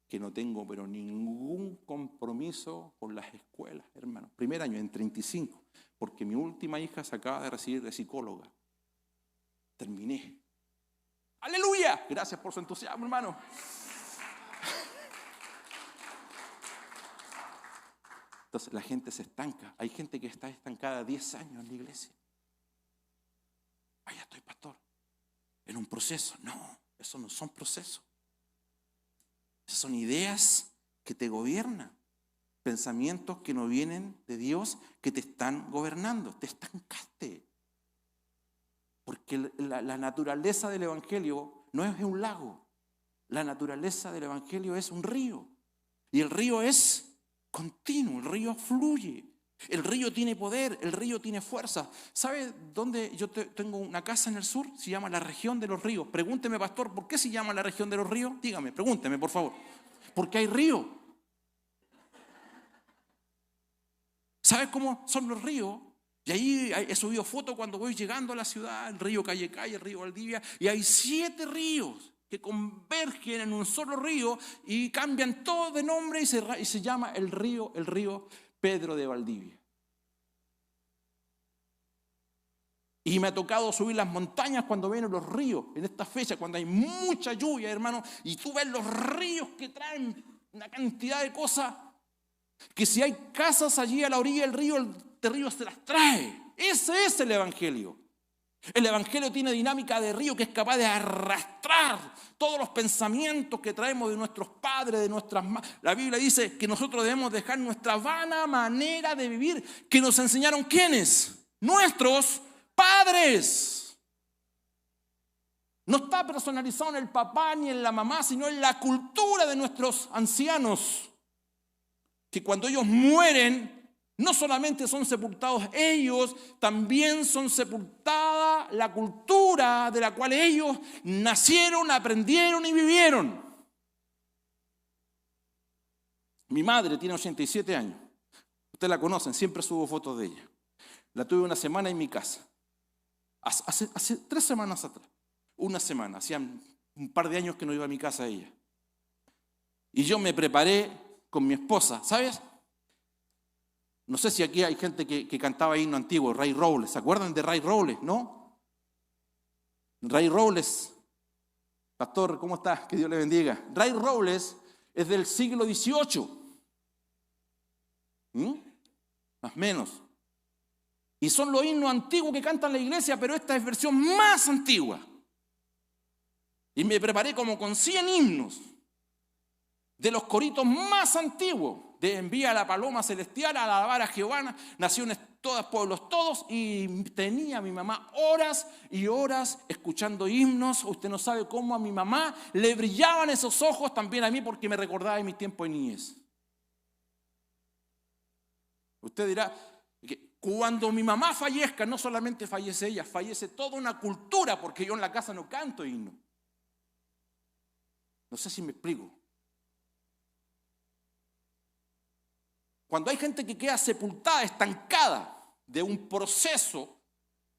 que no tengo pero ningún compromiso con las escuelas, hermano. Primer año en 35, porque mi última hija se acaba de recibir de psicóloga. Terminé. ¡Aleluya! Gracias por su entusiasmo, hermano. Entonces la gente se estanca. Hay gente que está estancada 10 años en la iglesia. Ya estoy, pastor. En un proceso. No, eso no son procesos. Esas son ideas que te gobiernan. Pensamientos que no vienen de Dios, que te están gobernando. Te estancaste. Porque la naturaleza del evangelio no es un lago. La naturaleza del evangelio es un río. Y el río es continuo, el río fluye. El río tiene poder, el río tiene fuerza. ¿Sabe dónde yo tengo una casa en el sur? Se llama la región de los ríos. Pregúnteme, pastor, ¿por qué se llama la región de los ríos? Dígame, pregúnteme, por favor. Porque hay río. ¿Sabe cómo son los ríos? Y ahí he subido fotos cuando voy llegando a la ciudad, el río Callecay, el río Valdivia, y hay 7 ríos que convergen en un solo río y cambian todo de nombre y se llama el río Pedro de Valdivia. Y me ha tocado subir las montañas cuando vienen los ríos, en esta fecha, cuando hay mucha lluvia, hermano, y tú ves los ríos que traen una cantidad de cosas, que si hay casas allí a la orilla del río, el río se las trae. Ese es el evangelio. El evangelio tiene dinámica de río que es capaz de arrastrar todos los pensamientos que traemos de nuestros padres, de nuestras madres. La Biblia dice que nosotros debemos dejar nuestra vana manera de vivir que nos enseñaron ¿quiénes? Nuestros padres. No está personalizado en el papá ni en la mamá, sino en la cultura de nuestros ancianos. Que cuando ellos mueren, no solamente son sepultados ellos, también son sepultada la cultura de la cual ellos nacieron, aprendieron y vivieron. Mi madre tiene 87 años. Ustedes la conocen, siempre subo fotos de ella. La tuve una semana en mi casa. Hace 3 semanas atrás. Una semana, hacían un par de años que no iba a mi casa ella. Y yo me preparé con mi esposa, ¿sabes? No sé si aquí hay gente que cantaba himno antiguo, Ray Robles. ¿Se acuerdan de Ray Robles, no? Ray Robles, pastor, ¿cómo está? Que Dios le bendiga. Ray Robles es del siglo XVIII. Más o menos. Y son los himnos antiguos que cantan la iglesia, pero esta es versión más antigua. Y me preparé como con 100 himnos de los coritos más antiguos. De envía a la paloma celestial, a alabar a Jehová, naciones todas, pueblos todos, y tenía a mi mamá horas y horas escuchando himnos. Usted no sabe cómo a mi mamá le brillaban esos ojos, también a mí, porque me recordaba de mi tiempo de niñez. Usted dirá que cuando mi mamá fallezca, no solamente fallece ella, fallece toda una cultura, porque yo en la casa no canto himno. No sé si me explico. Cuando hay gente que queda sepultada, estancada de un proceso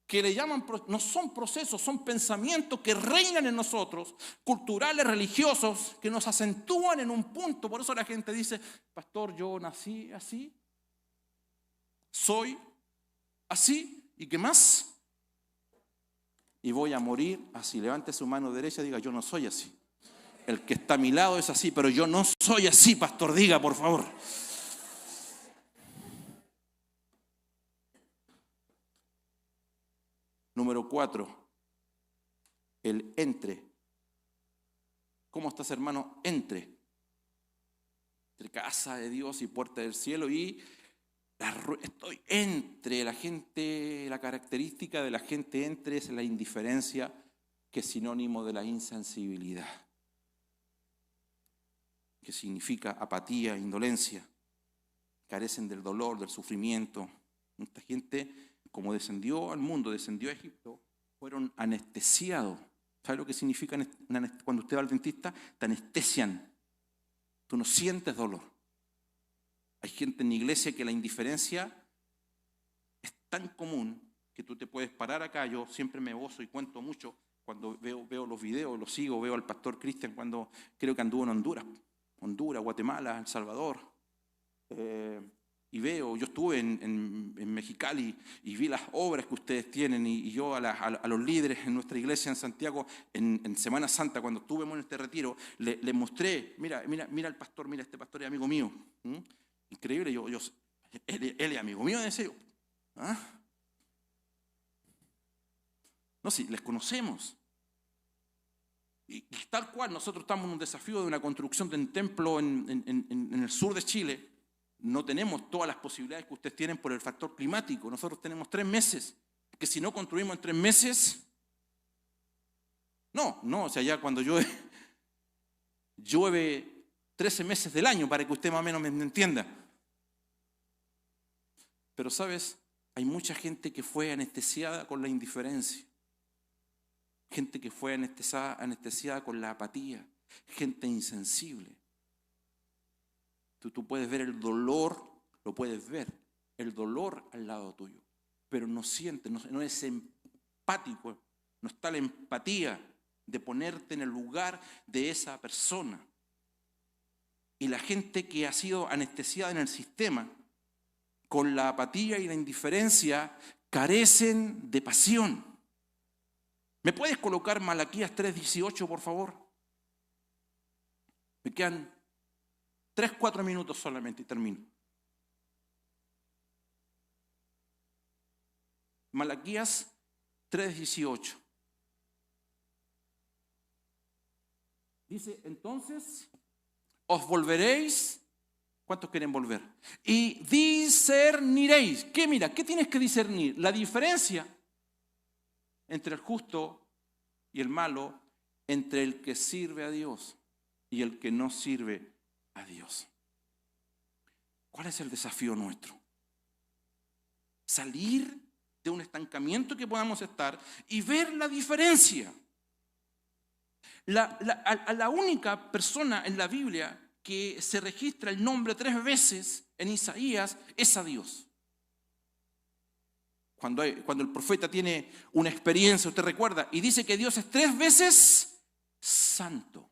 que le llaman, no son procesos, son pensamientos que reinan en nosotros, culturales, religiosos, que nos acentúan en un punto. Por eso la gente dice, pastor, yo nací así, soy así, ¿y qué más? Y voy a morir así. Levante su mano derecha y diga, yo no soy así. El que está a mi lado es así, pero yo no soy así, pastor, diga, por favor. Número 4, el entre. ¿Cómo estás, hermano? Entre casa de Dios y puerta del cielo, y estoy entre la gente. La característica de la gente entre es la indiferencia, que es sinónimo de la insensibilidad, que significa apatía, indolencia. Carecen del dolor, del sufrimiento. Esta gente, como descendió al mundo, descendió a Egipto, fueron anestesiados. ¿Sabe lo que significa cuando usted va al dentista? Te anestesian. Tú no sientes dolor. Hay gente en la iglesia que la indiferencia es tan común que tú te puedes parar acá. Yo siempre me gozo y cuento mucho cuando veo los videos, los sigo, veo al pastor Cristian cuando creo que anduvo en Honduras, Guatemala, El Salvador. Y yo estuve en Mexicali y vi las obras que ustedes tienen, y yo a los líderes en nuestra iglesia en Santiago, en Semana Santa, cuando estuvimos en este retiro, le mostré, mira al pastor, mira, este pastor es amigo mío. Increíble, él es amigo mío, en serio. ¿Ah? No, sí, les conocemos. Y tal cual, nosotros estamos en un desafío de una construcción de un templo en el sur de Chile. No tenemos todas las posibilidades que ustedes tienen por el factor climático. Nosotros tenemos 3 meses, que si no construimos en 3 meses, no, o sea, ya cuando llueve 13 meses del año, para que usted más o menos me entienda. Pero, ¿sabes? Hay mucha gente que fue anestesiada con la indiferencia. Gente que fue anestesiada con la apatía. Gente insensible. Tú puedes ver el dolor, lo puedes ver, el dolor al lado tuyo, pero no sientes, no es empático, no está la empatía de ponerte en el lugar de esa persona. Y la gente que ha sido anestesiada en el sistema, con la apatía y la indiferencia, carecen de pasión. ¿Me puedes colocar Malaquías 3:18, por favor? Me quedan 3-4 minutos solamente y termino. Malaquías 3:18. Dice, entonces os volveréis. ¿Cuántos quieren volver? Y discerniréis. ¿Qué tienes que discernir? La diferencia entre el justo y el malo, entre el que sirve a Dios y el que no sirve a Dios. ¿Cuál es el desafío nuestro? Salir de un estancamiento que podamos estar y ver la diferencia. La única persona en la Biblia que se registra el nombre 3 veces en Isaías es a Dios. Cuando el profeta tiene una experiencia, usted recuerda, y dice que Dios es 3 veces santo.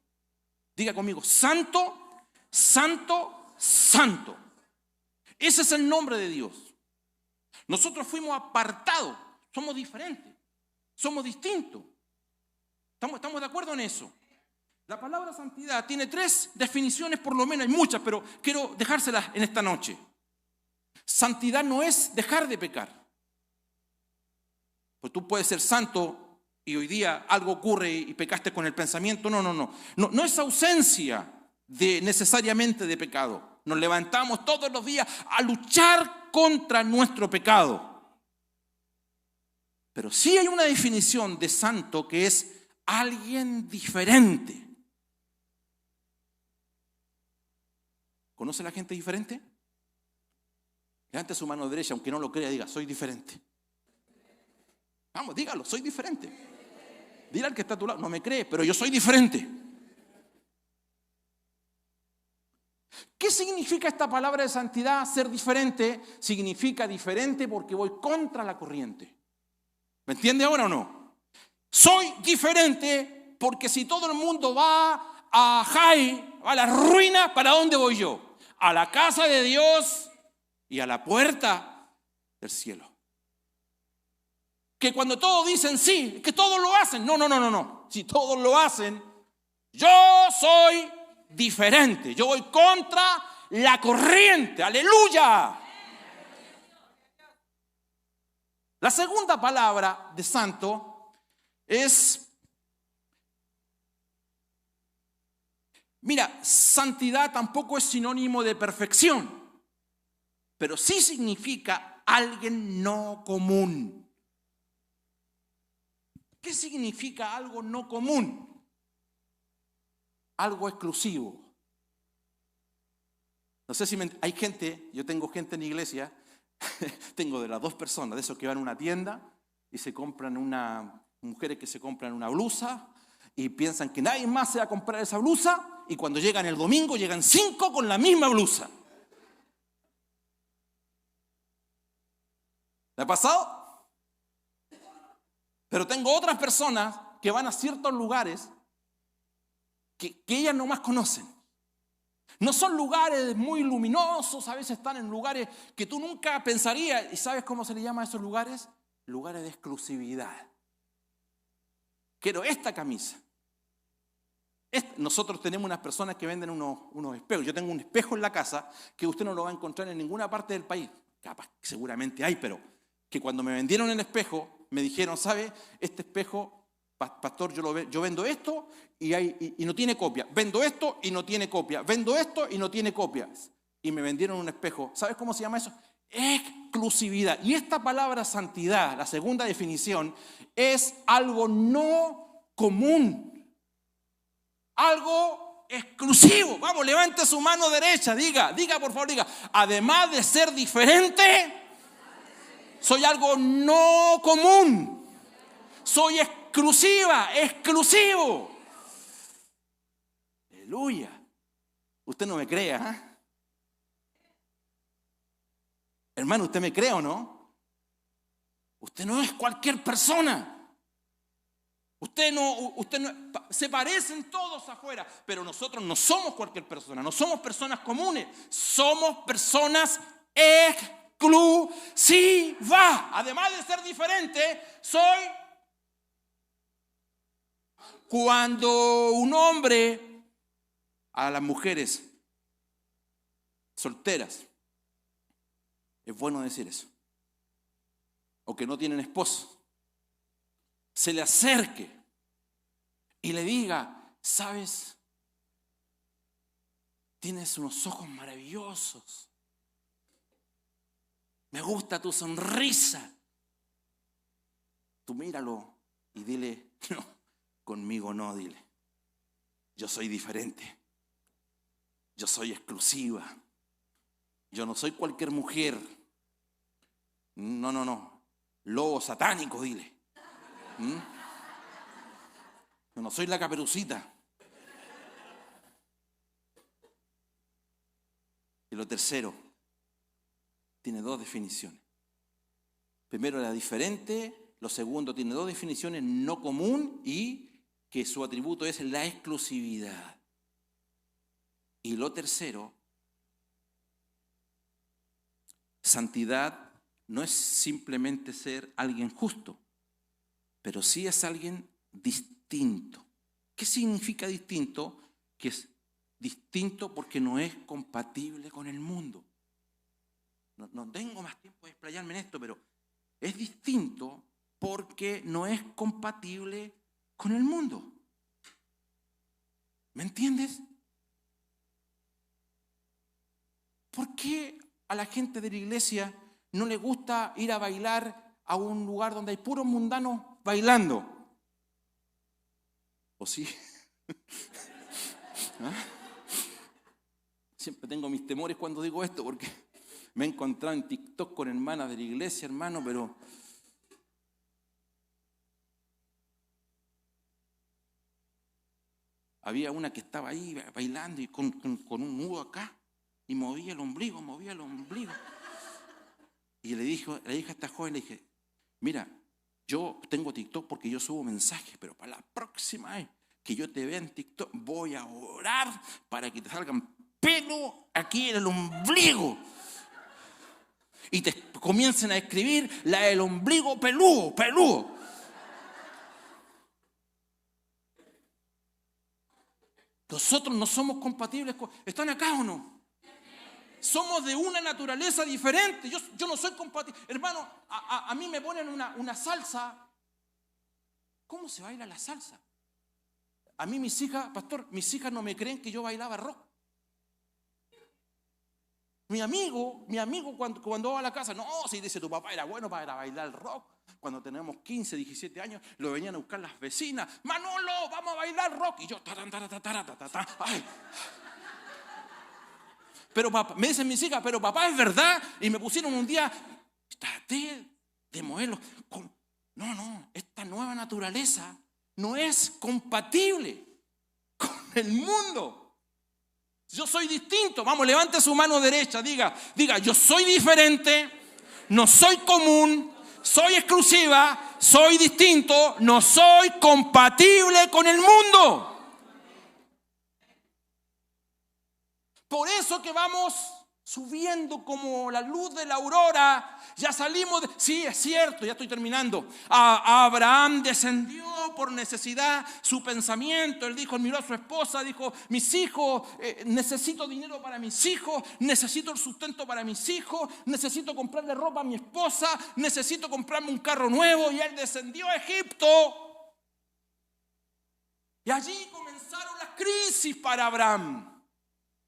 Diga conmigo, santo, santo, santo. Ese es el nombre de Dios. Nosotros fuimos apartados, somos diferentes, somos distintos. ¿Estamos de acuerdo en eso? La palabra santidad tiene 3 definiciones, por lo menos, hay muchas, pero quiero dejárselas en esta noche. Santidad no es dejar de pecar. Pues tú puedes ser santo y hoy día algo ocurre y pecaste con el pensamiento. No es ausencia necesariamente de pecado. Nos levantamos todos los días a luchar contra nuestro pecado. Pero sí hay una definición de santo que es alguien diferente. ¿Conoce a la gente diferente? Levante su mano derecha, aunque no lo crea, diga, soy diferente. Vamos, dígalo, soy diferente. Dile al que está a tu lado, no me cree, pero yo soy diferente. ¿Qué significa esta palabra de santidad? Ser diferente significa diferente porque voy contra la corriente. ¿Me entiende ahora o no? Soy diferente porque si todo el mundo va a Jai, a la ruina, ¿para dónde voy yo? A la casa de Dios y a la puerta del cielo. Que cuando todos dicen sí, que todos lo hacen. No. Si todos lo hacen, yo soy diferente. Yo voy contra la corriente. ¡Aleluya! La segunda palabra de santo es, mira, santidad tampoco es sinónimo de perfección, pero sí significa alguien no común. ¿Qué significa algo no común? Algo exclusivo. No sé si hay gente, yo tengo gente en la iglesia, tengo de las dos personas, de esos que van a una tienda y se compran mujeres que se compran una blusa y piensan que nadie más se va a comprar esa blusa y cuando llegan el domingo llegan 5 con la misma blusa. ¿Le ha pasado? Pero tengo otras personas que van a ciertos lugares que ellas nomás conocen. No son lugares muy luminosos, a veces están en lugares que tú nunca pensarías. ¿Y sabes cómo se le llama a esos lugares? Lugares de exclusividad. Quiero esta camisa. Nosotros tenemos unas personas que venden unos espejos. Yo tengo un espejo en la casa que usted no lo va a encontrar en ninguna parte del país. Capaz, seguramente hay, pero que cuando me vendieron el espejo, me dijeron, ¿sabe? Este espejo, pastor, yo vendo esto y no tiene copia. Vendo esto y no tiene copia. Vendo esto y no tiene copias. Y me vendieron un espejo. ¿Sabes cómo se llama eso? Exclusividad. Y esta palabra santidad, la segunda definición, es algo no común. Algo exclusivo. Vamos, levante su mano derecha. Diga por favor, diga. Además de ser diferente, soy algo no común. Soy exclusivo. Aleluya. Usted no me cree, ¿eh? Hermano, ¿usted me cree o no? Usted no es cualquier persona. Usted no, se parecen todos afuera, pero nosotros no somos cualquier persona, no somos personas comunes, somos personas exclusivas. Además de ser diferente, soy. Cuando un hombre, a las mujeres solteras, es bueno decir eso, o que no tienen esposo, se le acerque y le diga, ¿sabes? Tienes unos ojos maravillosos. Me gusta tu sonrisa. Tú míralo y dile, no, conmigo no, dile. Yo soy diferente. Yo soy exclusiva. Yo no soy cualquier mujer. No. Lobo satánico, dile. Yo no soy la Caperucita. Y lo tercero, tiene dos definiciones. Primero, la diferente. Lo segundo, tiene dos definiciones, no común y que su atributo es la exclusividad. Y lo tercero, santidad no es simplemente ser alguien justo, pero sí es alguien distinto. ¿Qué significa distinto? Que es distinto porque no es compatible con el mundo. No tengo más tiempo de explayarme en esto, pero es distinto porque no es compatible con el mundo. ¿Me entiendes? ¿Por qué a la gente de la iglesia no le gusta ir a bailar a un lugar donde hay puros mundanos bailando? ¿O sí? ¿Ah? Siempre tengo mis temores cuando digo esto porque me he encontrado en TikTok con hermanas de la iglesia, hermano, pero había una que estaba ahí bailando y con un nudo acá. Y movía el ombligo. Y le dije a esta joven, le dije, mira, yo tengo TikTok porque yo subo mensajes, pero para la próxima vez que yo te vea en TikTok, voy a orar para que te salgan pelo aquí en el ombligo. Y te comiencen a escribir la del ombligo peludo. Nosotros no somos compatibles con... ¿Están acá o no? Somos de una naturaleza diferente. Yo no soy compatible. Hermano, a mí me ponen una salsa. ¿Cómo se baila la salsa? A mí mis hijas, pastor, mis hijas no me creen que yo bailaba rock. Mi amigo cuando va a la casa, no, si dice tu papá era bueno para bailar rock. Cuando tenemos 15, 17 años, lo venían a buscar las vecinas. Manolo, vamos a bailar rock. Y yo, ay. Pero papá, me dicen mis hijas, pero papá, es verdad. Y me pusieron un día, traté de moverlo. No, esta nueva naturaleza no es compatible con el mundo. Yo soy distinto. Vamos, levante su mano derecha, diga, yo soy diferente, no soy común, soy exclusiva, soy distinto, no soy compatible con el mundo. Por eso que vamos subiendo como la luz de la aurora. Ya salimos de... Sí, es cierto, ya estoy terminando. Abraham descendió por necesidad su pensamiento. Él dijo, miró a su esposa, dijo, mis hijos, necesito dinero para mis hijos, necesito el sustento para mis hijos, necesito comprarle ropa a mi esposa, necesito comprarme un carro nuevo. Y él descendió a Egipto. Y allí comenzaron las crisis para Abraham.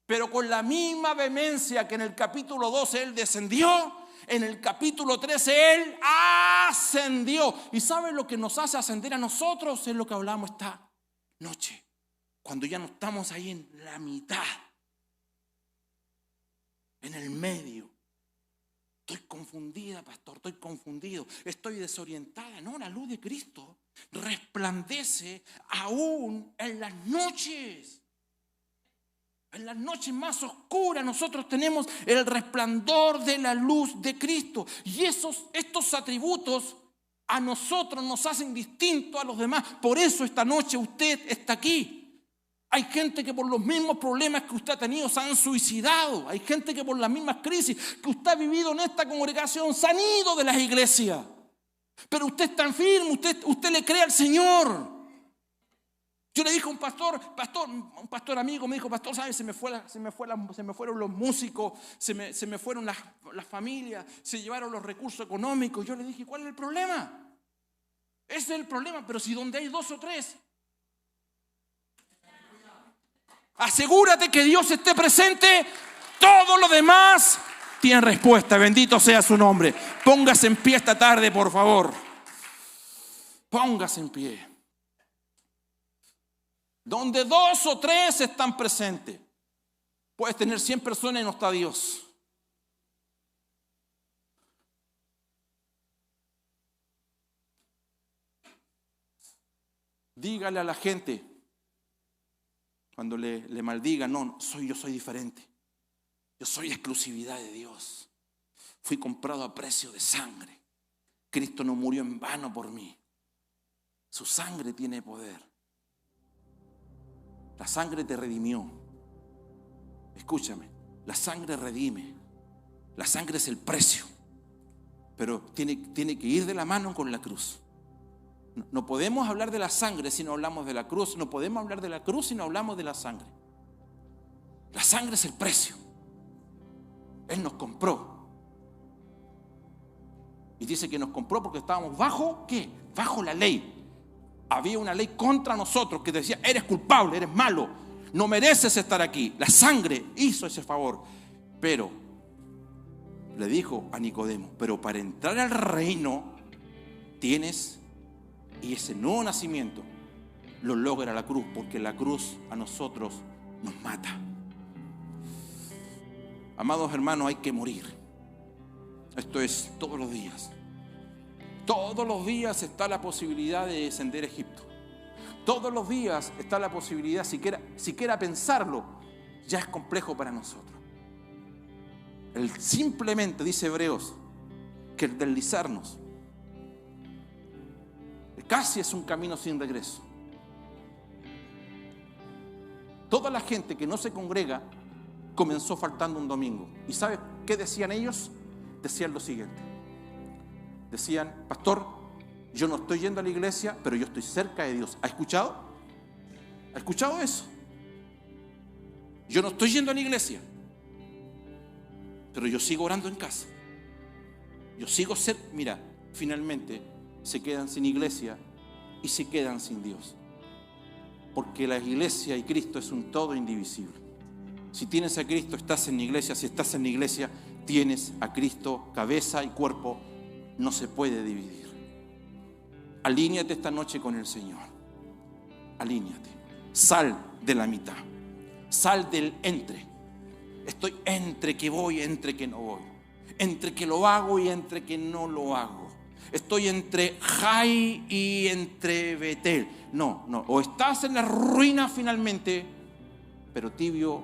Pero con la misma vehemencia que en el capítulo 12 él descendió, en el capítulo 13 él ascendió. ¿Y saben lo que nos hace ascender a nosotros? Es lo que hablamos esta noche. Cuando ya no estamos ahí en la mitad, en el medio. Estoy confundida, pastor, estoy confundido, estoy desorientada. No, la luz de Cristo resplandece aún en las noches. En las noches más oscuras nosotros tenemos el resplandor de la luz de Cristo. Y estos atributos a nosotros nos hacen distintos a los demás. Por eso esta noche usted está aquí. Hay gente que por los mismos problemas que usted ha tenido se han suicidado. Hay gente que por las mismas crisis que usted ha vivido en esta congregación se han ido de las iglesias. Pero usted está firme, usted le cree al Señor. Yo le dije a un pastor amigo, me dijo, pastor, ¿sabes? Se me fueron los músicos, se me fueron las familias, se llevaron los recursos económicos. Yo le dije, ¿cuál es el problema? Ese es el problema, pero si donde hay 2 o 3, asegúrate que Dios esté presente, todo lo demás tiene respuesta. Bendito sea su nombre. Póngase en pie esta tarde, por favor. Póngase en pie. Donde 2 o 3 están presentes, puedes tener 100 personas y no está Dios. Dígale a la gente, cuando le maldiga, no, yo soy diferente. Yo soy exclusividad de Dios. Fui comprado a precio de sangre. Cristo no murió en vano por mí. Su sangre tiene poder. La sangre te redimió. Escúchame, la sangre redime. La sangre es el precio. Pero tiene que ir de la mano con la cruz. No podemos hablar de la sangre si no hablamos de la cruz. No podemos hablar de la cruz si no hablamos de la sangre. La sangre es el precio. Él nos compró. Y dice que nos compró porque estábamos bajo, ¿qué? Bajo la ley. Había una ley contra nosotros que decía, eres culpable, eres malo, no mereces estar aquí. La sangre hizo ese favor. Pero le dijo a Nicodemo, pero para entrar al reino tienes, y ese nuevo nacimiento lo logra la cruz, porque la cruz a nosotros nos mata. Amados hermanos, hay que morir. Esto es todos los días. Todos los días está la posibilidad de descender a Egipto. Todos los días está la posibilidad, siquiera pensarlo, ya es complejo para nosotros. Simplemente, dice Hebreos, que el deslizarnos casi es un camino sin regreso. Toda la gente que no se congrega comenzó faltando un domingo. ¿Y sabes qué decían ellos? Decían lo siguiente. Decían: pastor, yo no estoy yendo a la iglesia, pero yo estoy cerca de Dios. ¿Ha escuchado? ¿Ha escuchado eso? Yo no estoy yendo a la iglesia, pero yo sigo orando en casa. Yo sigo cerca. Mira, finalmente se quedan sin iglesia y se quedan sin Dios. Porque la iglesia y Cristo es un todo indivisible. Si tienes a Cristo, estás en la iglesia. Si estás en la iglesia, tienes a Cristo, cabeza y cuerpo. No se puede dividir. Alíñate esta noche con el Señor. Alíñate. Sal de la mitad. Sal del entre. Estoy entre que voy, entre que no voy. Entre que lo hago y entre que no lo hago. Estoy entre Jai y entre Betel. No. O estás en la ruina finalmente, pero tibio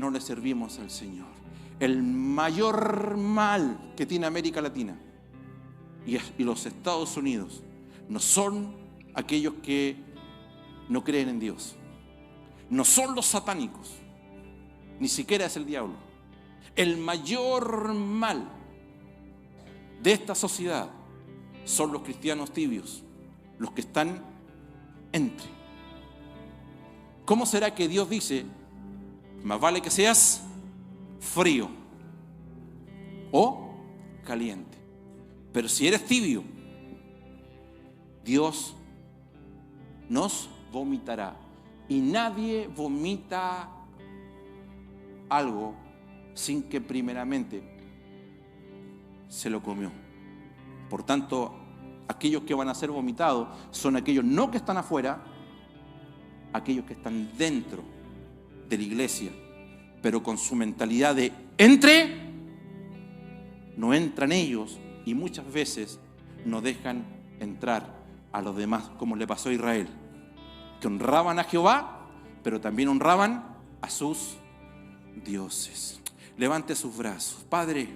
no le servimos al Señor. El mayor mal que tiene América Latina y los Estados Unidos no son aquellos que no creen en Dios. No son los satánicos. Ni siquiera es el diablo. El mayor mal de esta sociedad son los cristianos tibios, los que están entre. ¿Cómo será que Dios dice: más vale que seas frío o caliente? Pero si eres tibio, Dios nos vomitará. Y nadie vomita algo sin que primeramente se lo comió. Por tanto, aquellos que van a ser vomitados son aquellos no que están afuera, aquellos que están dentro de la iglesia, pero con su mentalidad de entre, no entran ellos y muchas veces no dejan entrar a los demás, como le pasó a Israel, que honraban a Jehová, pero también honraban a sus dioses. Levante sus brazos. Padre,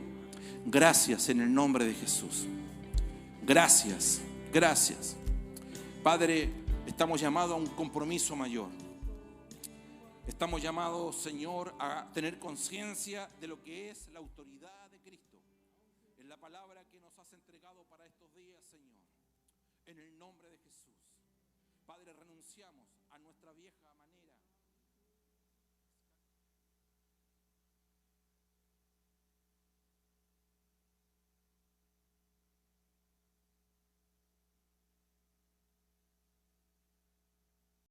gracias en el nombre de Jesús. Gracias. Padre, estamos llamados a un compromiso mayor. Estamos llamados, Señor, a tener conciencia de lo que es la autoridad de Cristo en la palabra que nos has entregado para estos días, Señor. En el nombre de Jesús. Padre, renunciamos a nuestra vieja manera